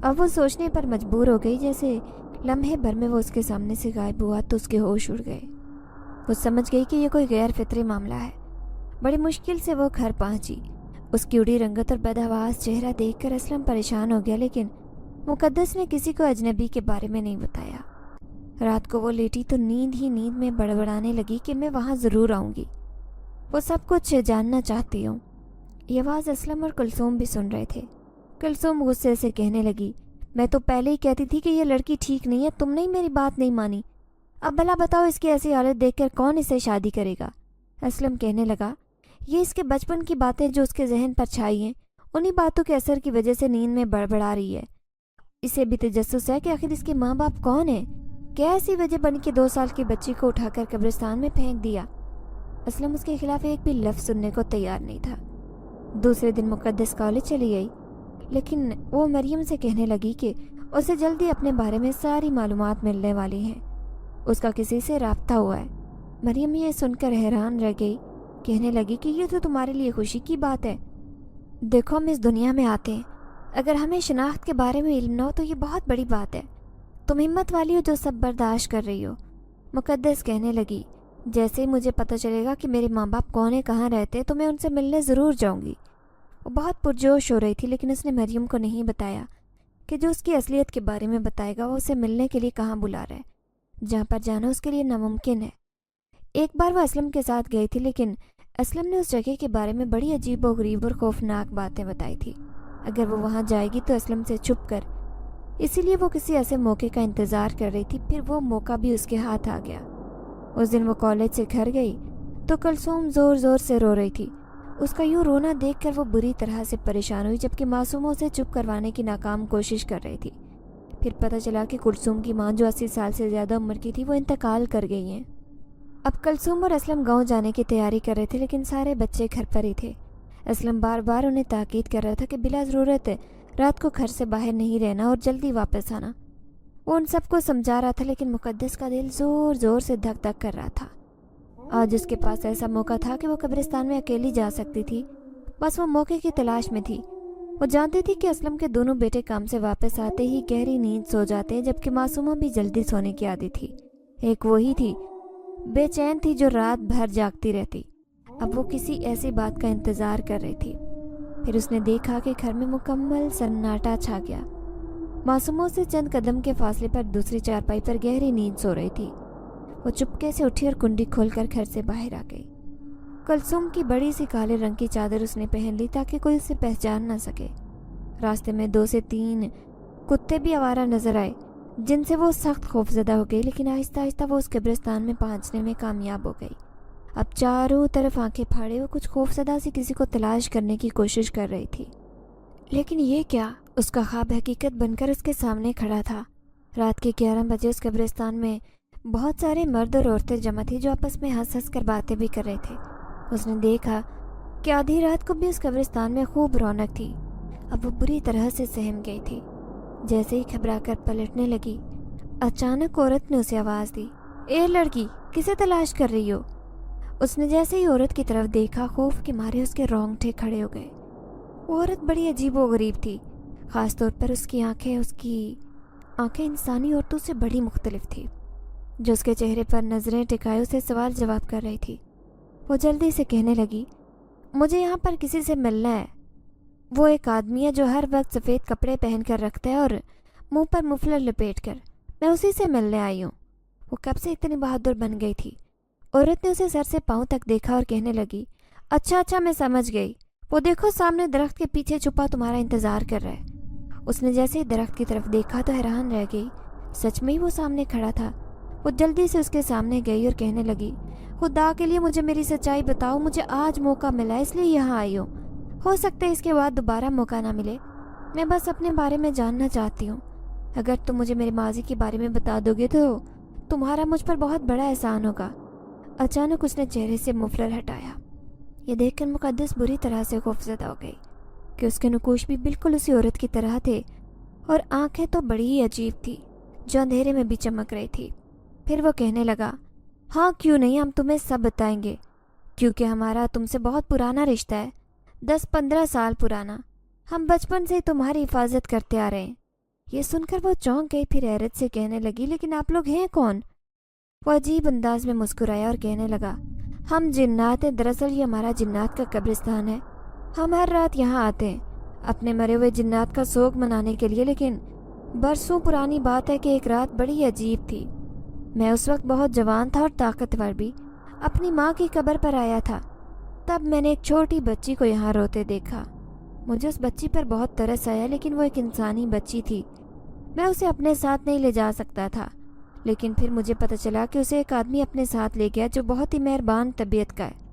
اب وہ سوچنے پر مجبور ہو گئی، جیسے لمحے بھر میں وہ اس کے سامنے سے غائب ہوا تو اس کے ہوش اڑ گئے۔ وہ سمجھ گئی کہ یہ کوئی غیر فطری معاملہ ہے۔ بڑی مشکل سے وہ گھر پہنچی۔ اس کی اڑی رنگت اور بدحواس چہرہ دیکھ کر اسلم پریشان ہو گیا، لیکن مقدس نے کسی کو اجنبی کے بارے میں نہیں بتایا۔ رات کو وہ لیٹی تو نیند ہی نیند میں بڑبڑانے لگی کہ میں وہاں ضرور آؤں گی، وہ سب کچھ جاننا چاہتی ہوں۔ یہ آواز اسلم اور کلثوم بھی سن رہے تھے۔ کلثوم غصے سے کہنے لگی، میں تو پہلے ہی کہتی تھی کہ یہ لڑکی ٹھیک نہیں ہے، تم نے میری بات نہیں مانی، اب بھلا بتاؤ اس کی ایسی حالت دیکھ کر کون اسے شادی کرے گا؟ اسلم کہنے لگا، یہ اس کے بچپن کی باتیں جو اس کے ذہن پر چھائی ہیں، انہی باتوں کے اثر کی وجہ سے نیند میں بڑبڑا رہی ہے۔ اسے بھی تجسس ہے کہ آخر اس کے ماں باپ کون ہیں، کیا ایسی وجہ بنی کہ 2 سال کی بچی کو اٹھا کر قبرستان میں پھینک دیا؟ اسلم اس کے خلاف ایک بھی لفظ سننے کو تیار نہیں تھا۔ دوسرے دن مقدس کالج چلی گئی، لیکن وہ مریم سے کہنے لگی کہ اسے جلدی اپنے بارے میں ساری معلومات ملنے والی ہیں۔ اس کا کسی سے رابطہ ہوا ہے۔ مریم یہ سن کر حیران رہ گئی، کہنے لگی کہ یہ تو تمہارے لیے خوشی کی بات ہے۔ دیکھو ہم اس دنیا میں آتے ہیں، اگر ہمیں شناخت کے بارے میں علم نہ ہو تو یہ بہت بڑی بات ہے۔ تم ہمت والی ہو جو سب برداشت کر رہی ہو۔ مقدس کہنے لگی، جیسے ہی مجھے پتہ چلے گا کہ میرے ماں باپ کون ہیں، کہاں رہتے، تو میں ان سے ملنے ضرور جاؤں گی۔ وہ بہت پرجوش ہو رہی تھی، لیکن اس نے مریم کو نہیں بتایا کہ جو اس کی اصلیت کے بارے میں بتائے گا وہ اسے ملنے کے لیے کہاں بلا رہا ہے، جہاں پر جانا اس کے لیے ناممکن ہے۔ ایک بار وہ اسلم کے ساتھ گئی تھی، لیکن اسلم نے اس جگہ کے بارے میں بڑی عجیب و غریب اور خوفناک باتیں بتائی تھی۔ اگر وہ وہاں جائے گی تو اسلم سے چھپ کر، اسی لیے وہ کسی ایسے موقع کا انتظار کر رہی تھی۔ پھر وہ موقع بھی اس کے ہاتھ آ گیا۔ اس دن وہ کالج سے گھر گئی تو کلثوم زور زور سے رو رہی تھی۔ اس کا یوں رونا دیکھ کر وہ بری طرح سے پریشان ہوئی، جبکہ معصوموں سے چپ کروانے کی ناکام کوشش کر رہی تھی۔ پھر پتہ چلا کہ کلثوم کی ماں، جو 80 سال سے زیادہ عمر کی تھی، وہ انتقال کر گئی ہیں۔ اب کلثوم اور اسلم گاؤں جانے کی تیاری کر رہے تھے، لیکن سارے بچے گھر پر ہی تھے۔ اسلم بار بار انہیں تاکید کر رہا تھا کہ بلا ضرورت رات کو گھر سے باہر نہیں رہنا اور جلدی واپس آنا۔ وہ ان سب کو سمجھا رہا تھا، لیکن مقدس کا دل زور زور سے دھک دھک کر رہا تھا۔ آج اس کے پاس ایسا موقع تھا کہ وہ قبرستان میں اکیلی جا سکتی تھی، بس وہ موقع کی تلاش میں تھی۔ وہ جانتی تھی کہ اسلم کے دونوں بیٹے کام سے واپس آتے ہی گہری نیند سو جاتے ہیں، جبکہ معصومہ بھی جلدی سونے کی عادی تھی۔ ایک وہی تھی، بے چین تھی، جو رات بھر جاگتی رہتی۔ اب وہ کسی ایسی بات کا انتظار کر رہی تھی۔ پھر اس نے دیکھا کہ گھر میں مکمل سناٹا چھا گیا۔ معصوموں سے چند قدم کے فاصلے پر دوسری چارپائی پر گہری نیند سو رہی تھی۔ وہ چپکے سے اٹھی اور کنڈی کھول کر گھر سے باہر آ گئی۔ کلثوم کی بڑی سی کالے رنگ کی چادر اس نے پہن لی تاکہ کوئی اسے پہچان نہ سکے۔ راستے میں 2 سے 3 کتے بھی آوارہ نظر آئے، جن سے وہ سخت خوفزدہ ہو گئی، لیکن آہستہ آہستہ وہ اس قبرستان میں پہنچنے میں کامیاب ہو گئی۔ اب چاروں طرف آنکھیں پھاڑے وہ کچھ خوفزدہ سی کسی کو تلاش کرنے کی کوشش کر رہی تھی، لیکن یہ کیا؟ اس کا خواب حقیقت بن کر اس کے سامنے کھڑا تھا۔ رات کے 11 بجے اس قبرستان میں بہت سارے مرد اور عورتیں جمع تھے، جو آپس میں ہنس ہنس کر باتیں بھی کر رہے تھے۔ اس نے دیکھا کہ آدھی رات کو بھی اس قبرستان میں خوب رونق تھی۔ اب وہ بری طرح سے سہم گئی تھی۔ جیسے ہی گھبرا کر پلٹنے لگی، اچانک عورت نے اسے آواز دی، اے لڑکی، کسے تلاش کر رہی ہو؟ اس نے جیسے ہی عورت کی طرف دیکھا، خوف کے مارے اس کے رونگٹے کھڑے ہو گئے۔ وہ عورت بڑی عجیب و غریب تھی، خاص طور پر اس کی آنکھیں انسانی عورتوں سے بڑی مختلف تھی، جو اس کے چہرے پر نظریں ٹکائے اسے سوال جواب کر رہی تھی۔ وہ جلدی سے کہنے لگی، مجھے یہاں پر کسی سے ملنا ہے۔ وہ ایک آدمی ہے جو ہر وقت سفید کپڑے پہن کر رکھتا ہے اور منہ پر مفلر لپیٹ کر، میں اسی سے ملنے آئی ہوں۔ وہ کب سے اتنی بہادر بن گئی تھی۔ عورت نے اسے سر سے پاؤں تک دیکھا اور کہنے لگی، اچھا میں سمجھ گئی، وہ دیکھو سامنے درخت کے پیچھے چھپا تمہارا انتظار کر رہا ہے۔ اس نے جیسے ہی درخت کی طرف دیکھا تو حیران رہ گئی، سچ میں ہی وہ سامنے کھڑا تھا۔ وہ جلدی سے اس کے سامنے گئی اور کہنے لگی، خدا کے لیے مجھے میری سچائی بتاؤ، مجھے آج موقع ملا اس لیے یہاں آئی ہوں، ہو سکتا ہے اس کے بعد دوبارہ موقع نہ ملے، میں بس اپنے بارے میں جاننا چاہتی ہوں، اگر تم مجھے میرے ماضی کے بارے میں بتا دو گے تو تمہارا مجھ پر بہت بڑا احسان ہوگا۔ اچانک اس نے چہرے سے مفلر ہٹایا۔ یہ دیکھ کر مقدس بری طرح سے خوفزدہ ہو گئی کہ اس کے نقوش بھی بالکل اسی عورت کی طرح تھے اور آنکھیں تو بڑی ہی عجیب تھی جو اندھیرے میں بھی چمک رہی تھی۔ پھر وہ کہنے لگا، ہاں کیوں نہیں، ہم تمہیں سب بتائیں گے، کیونکہ ہمارا تم سے بہت پرانا رشتہ ہے، 10-15 سال پرانا، ہم بچپن سے ہی تمہاری حفاظت کرتے آ رہے ہیں۔ یہ سن کر وہ چونک گئی، پھر حیرت سے کہنے لگی، لیکن آپ لوگ ہیں کون؟ وہ عجیب انداز میں مسکرایا اور کہنے لگا، ہم جنات ہیں، دراصل یہ ہمارا جنات کا قبرستان ہے، ہم ہر رات یہاں آتے ہیں اپنے مرے ہوئے جنات کا سوگ منانے کے لیے، لیکن برسوں پرانی بات ہے کہ ایک رات بڑی عجیب تھی، میں اس وقت بہت جوان تھا اور طاقتور بھی، اپنی ماں کی قبر پر آیا تھا، تب میں نے ایک چھوٹی بچی کو یہاں روتے دیکھا، مجھے اس بچی پر بہت ترس آیا، لیکن وہ ایک انسانی بچی تھی، میں اسے اپنے ساتھ نہیں لے جا سکتا تھا، لیکن پھر مجھے پتہ چلا کہ اسے ایک آدمی اپنے ساتھ لے گیا جو بہت ہی مہربان طبیعت کا ہے۔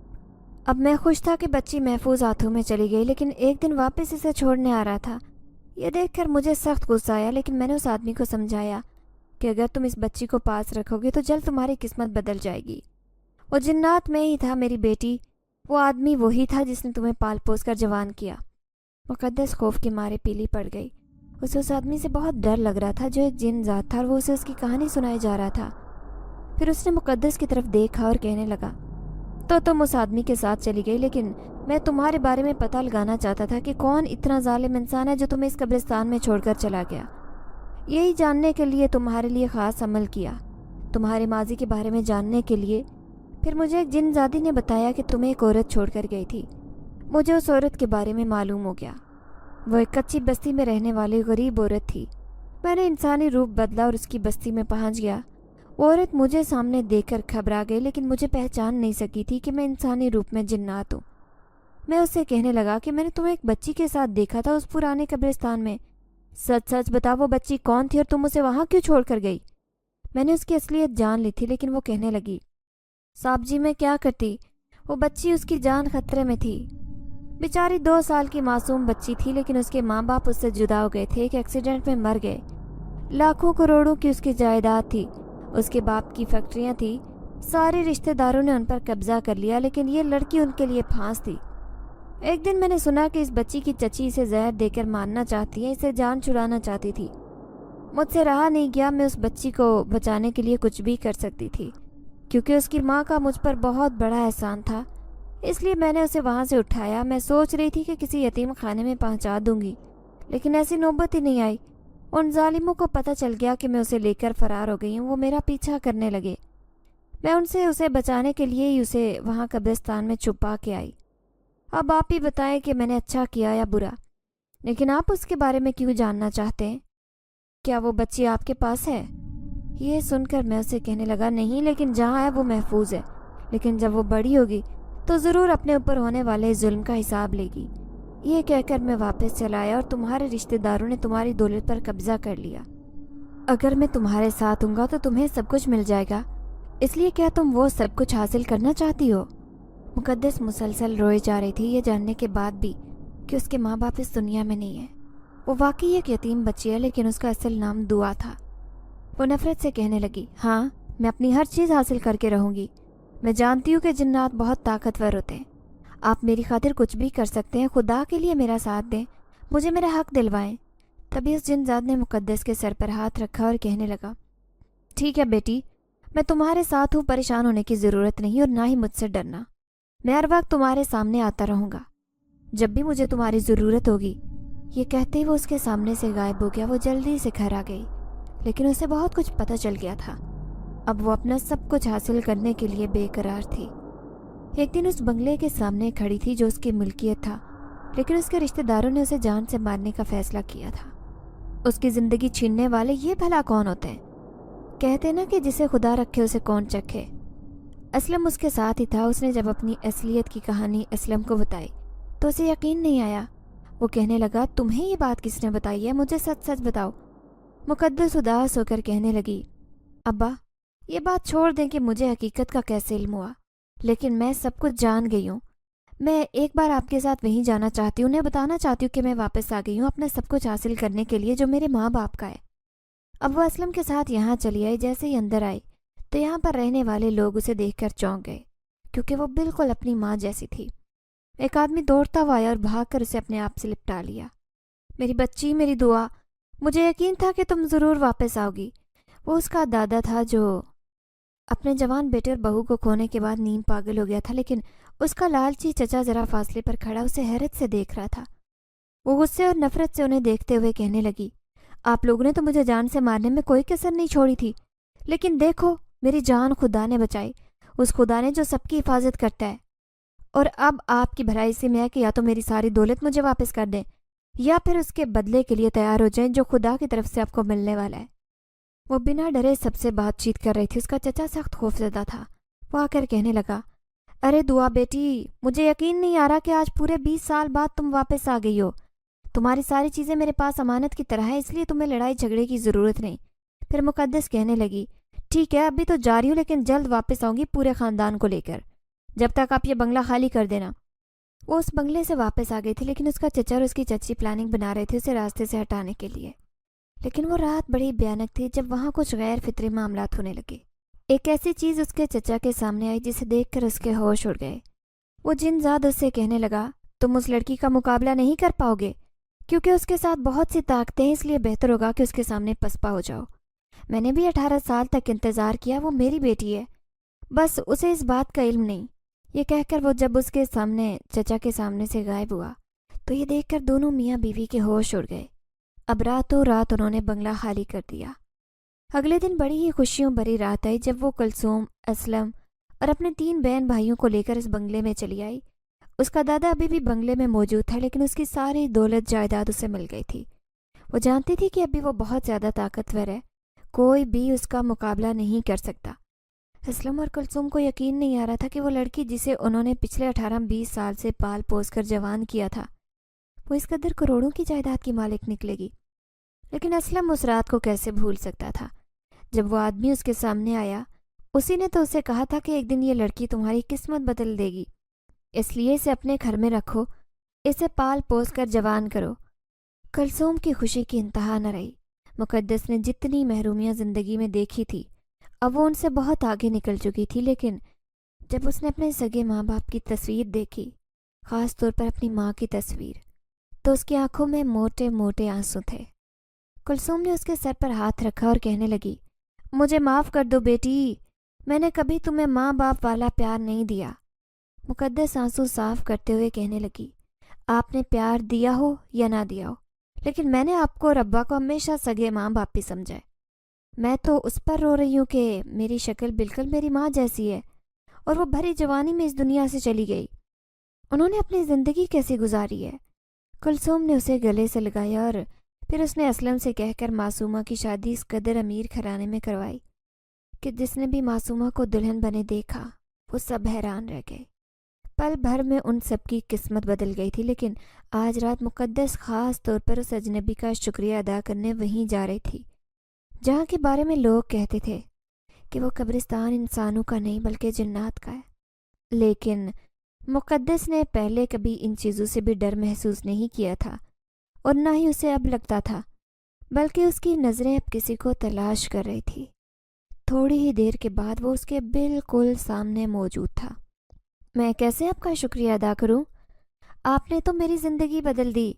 اب میں خوش تھا کہ بچی محفوظ ہاتھوں میں چلی گئی، لیکن ایک دن واپس اسے چھوڑنے آ رہا تھا، یہ دیکھ کر مجھے سخت غصہ آیا، لیکن میں نے اس آدمی کو سمجھایا کہ اگر تم اس بچی کو پاس رکھو گے تو جلد تمہاری قسمت بدل جائے گی، وہ جنات میں ہی تھا میری بیٹی، وہ آدمی وہی تھا جس نے تمہیں پال پوس کر جوان کیا۔ مقدس خوف کے مارے پیلی پڑ گئی، اسے اس آدمی سے بہت ڈر لگ رہا تھا جو ایک جن ذات تھا اور وہ اسے اس کی کہانی سنائے جا رہا تھا۔ پھر اس نے مقدس کی طرف دیکھا اور کہنے لگا، تو تم اس آدمی کے ساتھ چلی گئی، لیکن میں تمہارے بارے میں پتہ لگانا چاہتا تھا کہ کون اتنا ظالم انسان ہے جو تمہیں اس قبرستان میں چھوڑ کر چلا گیا۔ یہی جاننے کے لیے تمہارے لیے خاص عمل کیا، تمہارے ماضی کے بارے میں جاننے کے لیے۔ پھر مجھے ایک جن زادی نے بتایا کہ تمہیں ایک عورت چھوڑ کر گئی تھی۔ مجھے اس عورت کے بارے میں معلوم ہو گیا۔ وہ ایک کچی بستی میں رہنے والی غریب عورت تھی۔ میں نے انسانی روپ بدلا اور اس کی بستی میں پہنچ گیا۔ وہ عورت مجھے سامنے دیکھ کر گھبرا گئی، لیکن مجھے پہچان نہیں سکی تھی کہ میں انسانی روپ میں جنات ہوں۔ میں اس سے کہنے لگا کہ میں نے تمہیں ایک بچی کے ساتھ دیکھا تھا اس پرانے قبرستان میں۔ سچ سچ بتا، وہ بچی کون تھی اور تم اسے وہاں کیوں چھوڑ کر گئی؟ میں نے اس کی اصلیت جان لی تھی، لیکن وہ کہنے لگی، صاحب جی میں کیا کرتی، وہ بچی، اس کی جان خطرے میں تھی۔ بیچاری 2 سال کی معصوم بچی تھی، لیکن اس کے ماں باپ اس سے جدا ہو گئے تھے، ایک ایکسیڈنٹ میں مر گئے۔ لاکھوں کروڑوں کی اس کی جائیداد تھی، اس کے باپ کی فیکٹریاں تھیں، سارے رشتہ داروں نے ان پر قبضہ کر لیا، لیکن یہ لڑکی ان کے لیے پھانس تھی۔ ایک دن میں نے سنا کہ اس بچی کی چچی اسے زہر دے کر مارنا چاہتی ہے، اسے جان چھڑانا چاہتی تھی۔ مجھ سے رہا نہیں گیا، میں اس بچی کو بچانے کے لیے کچھ بھی کر سکتی تھی، کیونکہ اس کی ماں کا مجھ پر بہت بڑا احسان تھا، اس لیے میں نے اسے وہاں سے اٹھایا۔ میں سوچ رہی تھی کہ کسی یتیم خانے میں پہنچا دوں گی، لیکن ایسی نوبت ہی نہیں آئی۔ ان ظالموں کو پتہ چل گیا کہ میں اسے لے کر فرار ہو گئی ہوں، وہ میرا پیچھا کرنے لگے۔ میں ان سے اسے بچانے کے لیے ہی اسے وہاں قبرستان میں چھپا کے آئی۔ اب آپ ہی بتائیں کہ میں نے اچھا کیا یا برا، لیکن آپ اس کے بارے میں کیوں جاننا چاہتے ہیں؟ کیا وہ بچی آپ کے پاس ہے؟ یہ سن کر میں اسے کہنے لگا، نہیں، لیکن جہاں ہے وہ محفوظ ہے، لیکن جب وہ بڑی ہوگی تو ضرور اپنے اوپر ہونے والے ظلم کا حساب لے گی۔ یہ کہہ کر میں واپس چلا آیا اور تمہارے رشتہ داروں نے تمہاری دولت پر قبضہ کر لیا۔ اگر میں تمہارے ساتھ ہوں گا تو تمہیں سب کچھ مل جائے گا، اس لیے کیا تم وہ سب کچھ حاصل کرنا چاہتی ہو؟ مقدس مسلسل روئے جا رہی تھی، یہ جاننے کے بعد بھی کہ اس کے ماں باپ اس دنیا میں نہیں ہیں۔ وہ واقعی ایک یتیم بچی ہے، لیکن اس کا اصل نام دعا تھا۔ وہ نفرت سے کہنے لگی، ہاں میں اپنی ہر چیز حاصل کر کے رہوں گی۔ میں جانتی ہوں کہ جنات بہت طاقتور ہوتے ہیں، آپ میری خاطر کچھ بھی کر سکتے ہیں، خدا کے لیے میرا ساتھ دیں، مجھے میرا حق دلوائیں۔ تبھی اس جنزاد نے مقدس کے سر پر ہاتھ رکھا اور کہنے لگا، ٹھیک ہے بیٹی، میں تمہارے ساتھ ہوں، پریشان ہونے کی ضرورت نہیں اور نہ ہی مجھ سے ڈرنا۔ میں ہر وقت تمہارے سامنے آتا رہوں گا جب بھی مجھے تمہاری ضرورت ہوگی۔ یہ کہتے ہی وہ اس کے سامنے سے غائب ہو گیا۔ وہ جلدی سے گھر آ گئی، لیکن اسے بہت کچھ پتہ چل گیا تھا۔ اب وہ اپنا سب کچھ حاصل کرنے کے لیے بے قرار تھی۔ ایک دن اس بنگلے کے سامنے کھڑی تھی جو اس کی ملکیت تھا، لیکن اس کے رشتہ داروں نے اسے جان سے مارنے کا فیصلہ کیا تھا۔ اس کی زندگی چھیننے والے یہ بھلا کون ہوتے ہیں؟ کہتے نا کہ جسے خدا رکھے اسے کون چکھے۔ اسلم اس کے ساتھ ہی تھا۔ اس نے جب اپنی اصلیت کی کہانی اسلم کو بتائی تو اسے یقین نہیں آیا۔ وہ کہنے لگا، تمہیں یہ بات کس نے بتائی ہے؟ مجھے سچ سچ بتاؤ۔ مقدس اداس ہو کر کہنے لگی، ابا یہ بات چھوڑ دیں کہ مجھے حقیقت کا کیسے علم ہوا، لیکن میں سب کچھ جان گئی ہوں۔ میں ایک بار آپ کے ساتھ وہیں جانا چاہتی ہوں، انہیں بتانا چاہتی ہوں کہ میں واپس آ گئی ہوں اپنا سب کچھ حاصل کرنے کے لیے جو میرے ماں باپ کا ہے۔ اب وہ اسلم کے ساتھ یہاں چلی آئی۔ جیسے ہی اندر آئی تو یہاں پر رہنے والے لوگ اسے دیکھ کر چونک گئے، کیونکہ وہ بالکل اپنی ماں جیسی تھی۔ ایک آدمی دوڑتا ہوا آیا اور بھاگ کر اسے اپنے آپ سے لپٹا لیا۔ میری بچی، میری دعا، مجھے یقین تھا کہ تم ضرور واپس آؤ گی۔ وہ اس کا دادا تھا جو اپنے جوان بیٹے اور بہو کو کھونے کے بعد نیم پاگل ہو گیا تھا، لیکن اس کا لالچی چچا ذرا فاصلے پر کھڑا اسے حیرت سے دیکھ رہا تھا۔ وہ غصے اور نفرت سے انہیں دیکھتے ہوئے کہنے لگی، آپ لوگوں نے تو مجھے جان سے مارنے میں کوئی کسر نہیں چھوڑی تھی، لیکن دیکھو میری جان خدا نے بچائی، اس خدا نے جو سب کی حفاظت کرتا ہے۔ اور اب آپ کی بھلائی سے میں ہے کہ یا تو میری ساری دولت مجھے واپس کر دیں یا پھر اس کے بدلے کے لیے تیار ہو جائیں جو خدا کی طرف سے آپ کو ملنے والا ہے۔ وہ بنا ڈرے سب سے بات چیت کر رہی تھی۔ اس کا چچا سخت خوفزدہ تھا۔ وہ آ کر کہنے لگا، ارے دعا بیٹی، مجھے یقین نہیں آ رہا کہ آج پورے 20 سال بعد تم واپس آ گئی ہو۔ تمہاری ساری چیزیں میرے پاس امانت کی طرح ہے، اس لیے تمہیں لڑائی جھگڑے کی ضرورت نہیں۔ پھر مقدس کہنے لگی، ٹھیک ہے ابھی تو جا رہی ہوں، لیکن جلد واپس آؤں گی پورے خاندان کو لے کر، جب تک آپ یہ بنگلہ خالی کر دینا۔ وہ اس بنگلے سے واپس آ گئی تھی، لیکن اس کا چچا اور اس کی چچی پلاننگ بنا رہے تھے اسے راستے سے ہٹانے کے لیے۔ لیکن وہ رات بڑی بھیانک تھی جب وہاں کچھ غیر فطری معاملات ہونے لگے۔ ایک ایسی چیز اس کے چچا کے سامنے آئی جسے دیکھ کر اس کے ہوش اڑ گئے۔ وہ جن زاد اس سے کہنے لگا، تم اس لڑکی کا مقابلہ نہیں کر پاؤ گے کیونکہ اس کے ساتھ بہت سی طاقتیں ہیں، اس لیے بہتر ہوگا کہ اس کے سامنے پسپا ہو جاؤ۔ میں نے بھی 18 سال تک انتظار کیا، وہ میری بیٹی ہے، بس اسے اس بات کا علم نہیں۔ یہ کہہ کر وہ جب اس کے سامنے چچا کے سامنے سے غائب ہوا تو یہ دیکھ کر دونوں میاں بیوی کے ہوش اڑ گئے۔ اب راتوں رات انہوں نے بنگلہ خالی کر دیا۔ اگلے دن بڑی ہی خوشیوں بھری رات آئی جب وہ کلثوم، اسلم اور اپنے 3 بہن بھائیوں کو لے کر اس بنگلے میں چلی آئی۔ اس کا دادا ابھی بھی بنگلے میں موجود تھا، لیکن اس کی ساری دولت جائیداد اسے مل گئی تھی۔ وہ جانتی تھی کہ ابھی وہ بہت زیادہ طاقتور ہے، کوئی بھی اس کا مقابلہ نہیں کر سکتا۔ اسلم اور کلثوم کو یقین نہیں آ رہا تھا کہ وہ لڑکی جسے انہوں نے پچھلے 18-20 سال سے پال پوس کر جوان کیا تھا، وہ اس قدر کروڑوں کی جائیداد کی مالک نکلے گی۔ لیکن اسلم اس رات کو کیسے بھول سکتا تھا جب وہ آدمی اس کے سامنے آیا۔ اسی نے تو اسے کہا تھا کہ ایک دن یہ لڑکی تمہاری قسمت بدل دے گی، اس لیے اسے اپنے گھر میں رکھو، اسے پال پوس کر جوان کرو۔ کلثوم کی خوشی کی انتہا نہ رہی۔ مقدس نے جتنی محرومیاں زندگی میں دیکھی تھی اب وہ ان سے بہت آگے نکل چکی تھی، لیکن جب اس نے اپنے سگے ماں باپ کی تصویر دیکھی، خاص طور پر اپنی ماں کی تصویر، تو اس کی آنکھوں میں موٹے موٹے آنسو تھے۔ کلثوم نے اس کے سر پر ہاتھ رکھا اور کہنے لگی، مجھے معاف کر دو بیٹی، میں نے کبھی تمہیں ماں باپ والا پیار نہیں دیا۔ مقدس آنسو صاف کرتے ہوئے کہنے لگی، آپ نے پیار دیا ہو یا نہ دیا ہو، لیکن میں نے آپ کو اور ابا کو ہمیشہ سگے ماں باپ ہی سمجھا ہے۔ میں تو اس پر رو رہی ہوں کہ میری شکل بالکل میری ماں جیسی ہے، اور وہ بھری جوانی میں اس دنیا سے چلی گئی۔ انہوں نے اپنی زندگی کیسی گزاری ہے؟ کلثوم نے اسے گلے سے لگایا اور پھر اس نے اسلم سے کہہ کر معصومہ کی شادی اس قدر امیر گھرانے میں کروائی کہ جس نے بھی معصومہ کو دلہن بنے دیکھا وہ سب حیران رہ گئے۔ پل بھر میں ان سب کی قسمت بدل گئی تھی، لیکن آج رات مقدس خاص طور پر اس اجنبی کا شکریہ ادا کرنے وہیں جا رہی تھی جہاں کے بارے میں لوگ کہتے تھے کہ وہ قبرستان انسانوں کا نہیں بلکہ جنات کا ہے۔ لیکن مقدس نے پہلے کبھی ان چیزوں سے بھی ڈر محسوس نہیں کیا تھا، اور نہ ہی اسے اب لگتا تھا، بلکہ اس کی نظریں اب کسی کو تلاش کر رہی تھی۔ تھوڑی ہی دیر کے بعد وہ اس کے بالکل سامنے موجود تھا۔ میں کیسے آپ کا شکریہ ادا کروں؟ آپ نے تو میری زندگی بدل دی۔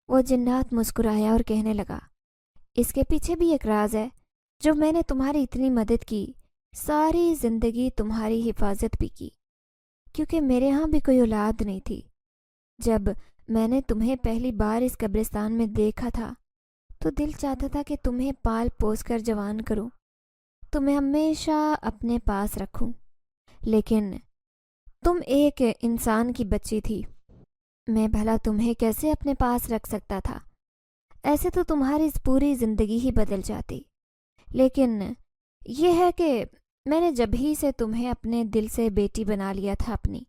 وہ جنات مسکرایا اور کہنے لگا، اس کے پیچھے بھی ایک راز ہے۔ جو میں نے تمہاری اتنی مدد کی، ساری زندگی تمہاری حفاظت بھی کی، کیونکہ میرے ہاں بھی کوئی اولاد نہیں تھی۔ جب میں نے تمہیں پہلی بار اس قبرستان میں دیکھا تھا تو دل چاہتا تھا کہ تمہیں پال پوس کر جوان کروں، تمہیں ہمیشہ اپنے پاس رکھوں، لیکن تم ایک انسان کی بچی تھی، میں بھلا تمہیں کیسے اپنے پاس رکھ سکتا تھا؟ ایسے تو تمہاری پوری زندگی ہی بدل جاتی۔ لیکن یہ ہے کہ میں نے جب ہی سے تمہیں اپنے دل سے بیٹی بنا لیا تھا اپنی،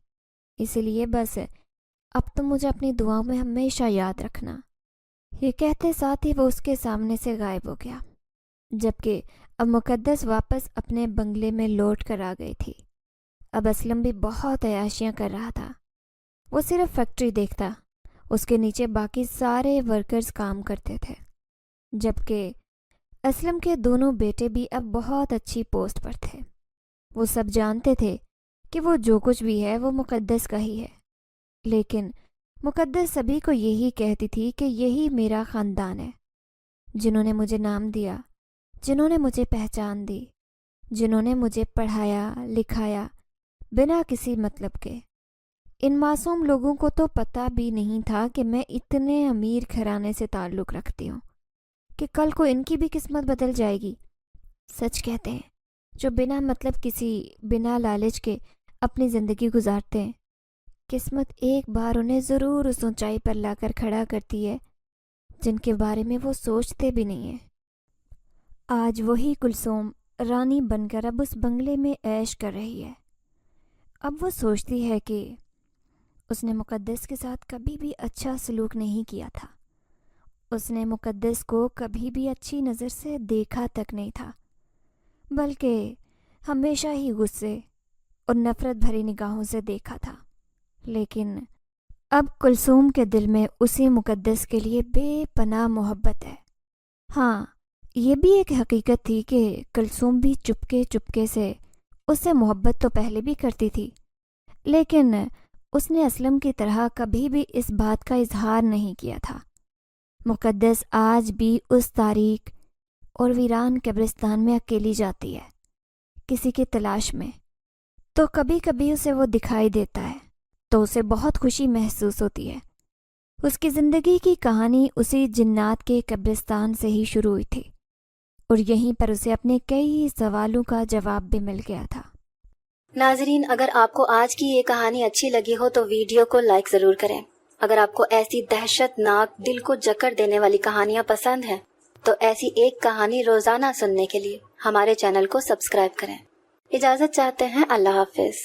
اسی لیے بس اب تم مجھے اپنی دعاؤں میں ہمیشہ یاد رکھنا۔ یہ کہتے ساتھ ہی وہ اس کے سامنے سے غائب ہو گیا، جبکہ اب مقدس واپس اپنے بنگلے میں لوٹ کر آ گئی تھی۔ اب اسلم بھی بہت عیاشیاں کر رہا تھا۔ وہ صرف فیکٹری دیکھتا، اس کے نیچے باقی سارے ورکرز کام کرتے تھے، جبکہ اسلم کے دونوں بیٹے بھی اب بہت اچھی پوسٹ پر تھے۔ وہ سب جانتے تھے کہ وہ جو کچھ بھی ہے وہ مقدس کا ہی ہے، لیکن مقدس سبھی کو یہی کہتی تھی کہ یہی میرا خاندان ہے، جنہوں نے مجھے نام دیا، جنہوں نے مجھے پہچان دی، جنہوں نے مجھے پڑھایا لکھایا بنا کسی مطلب کے۔ ان معصوم لوگوں کو تو پتہ بھی نہیں تھا کہ میں اتنے امیر گھرانے سے تعلق رکھتی ہوں کہ کل کو ان کی بھی قسمت بدل جائے گی۔ سچ کہتے ہیں، جو بنا مطلب کسی بنا لالچ کے اپنی زندگی گزارتے ہیں، قسمت ایک بار انہیں ضرور اس اونچائی پر لا کر کھڑا کرتی ہے جن کے بارے میں وہ سوچتے بھی نہیں ہیں۔ آج وہی کلثوم رانی بن کر اب اس بنگلے میں عیش کر رہی ہے۔ اب وہ سوچتی ہے کہ اس نے مقدس کے ساتھ کبھی بھی اچھا سلوک نہیں کیا تھا، اس نے مقدس کو کبھی بھی اچھی نظر سے دیکھا تک نہیں تھا، بلکہ ہمیشہ ہی غصے اور نفرت بھری نگاہوں سے دیکھا تھا۔ لیکن اب کلثوم کے دل میں اسی مقدس کے لیے بے پناہ محبت ہے۔ ہاں، یہ بھی ایک حقیقت تھی کہ کلثوم بھی چپکے چپکے سے اس سے محبت تو پہلے بھی کرتی تھی، لیکن اس نے اسلم کی طرح کبھی بھی اس بات کا اظہار نہیں کیا تھا۔ مقدس آج بھی اس تاریک اور ویران قبرستان میں اکیلی جاتی ہے کسی کی تلاش میں، تو کبھی کبھی اسے وہ دکھائی دیتا ہے تو اسے بہت خوشی محسوس ہوتی ہے۔ اس کی زندگی کی کہانی اسی جنات کے قبرستان سے ہی شروع ہوئی تھی، اور یہیں پر اسے اپنے کئی سوالوں کا جواب بھی مل گیا تھا۔ ناظرین، اگر آپ کو آج کی یہ کہانی اچھی لگی ہو تو ویڈیو کو لائک ضرور کریں۔ اگر آپ کو ایسی دہشت ناک دل کو جکڑ دینے والی کہانیاں پسند ہیں تو ایسی ایک کہانی روزانہ سننے کے لیے ہمارے چینل کو سبسکرائب کریں۔ اجازت چاہتے ہیں، اللہ حافظ۔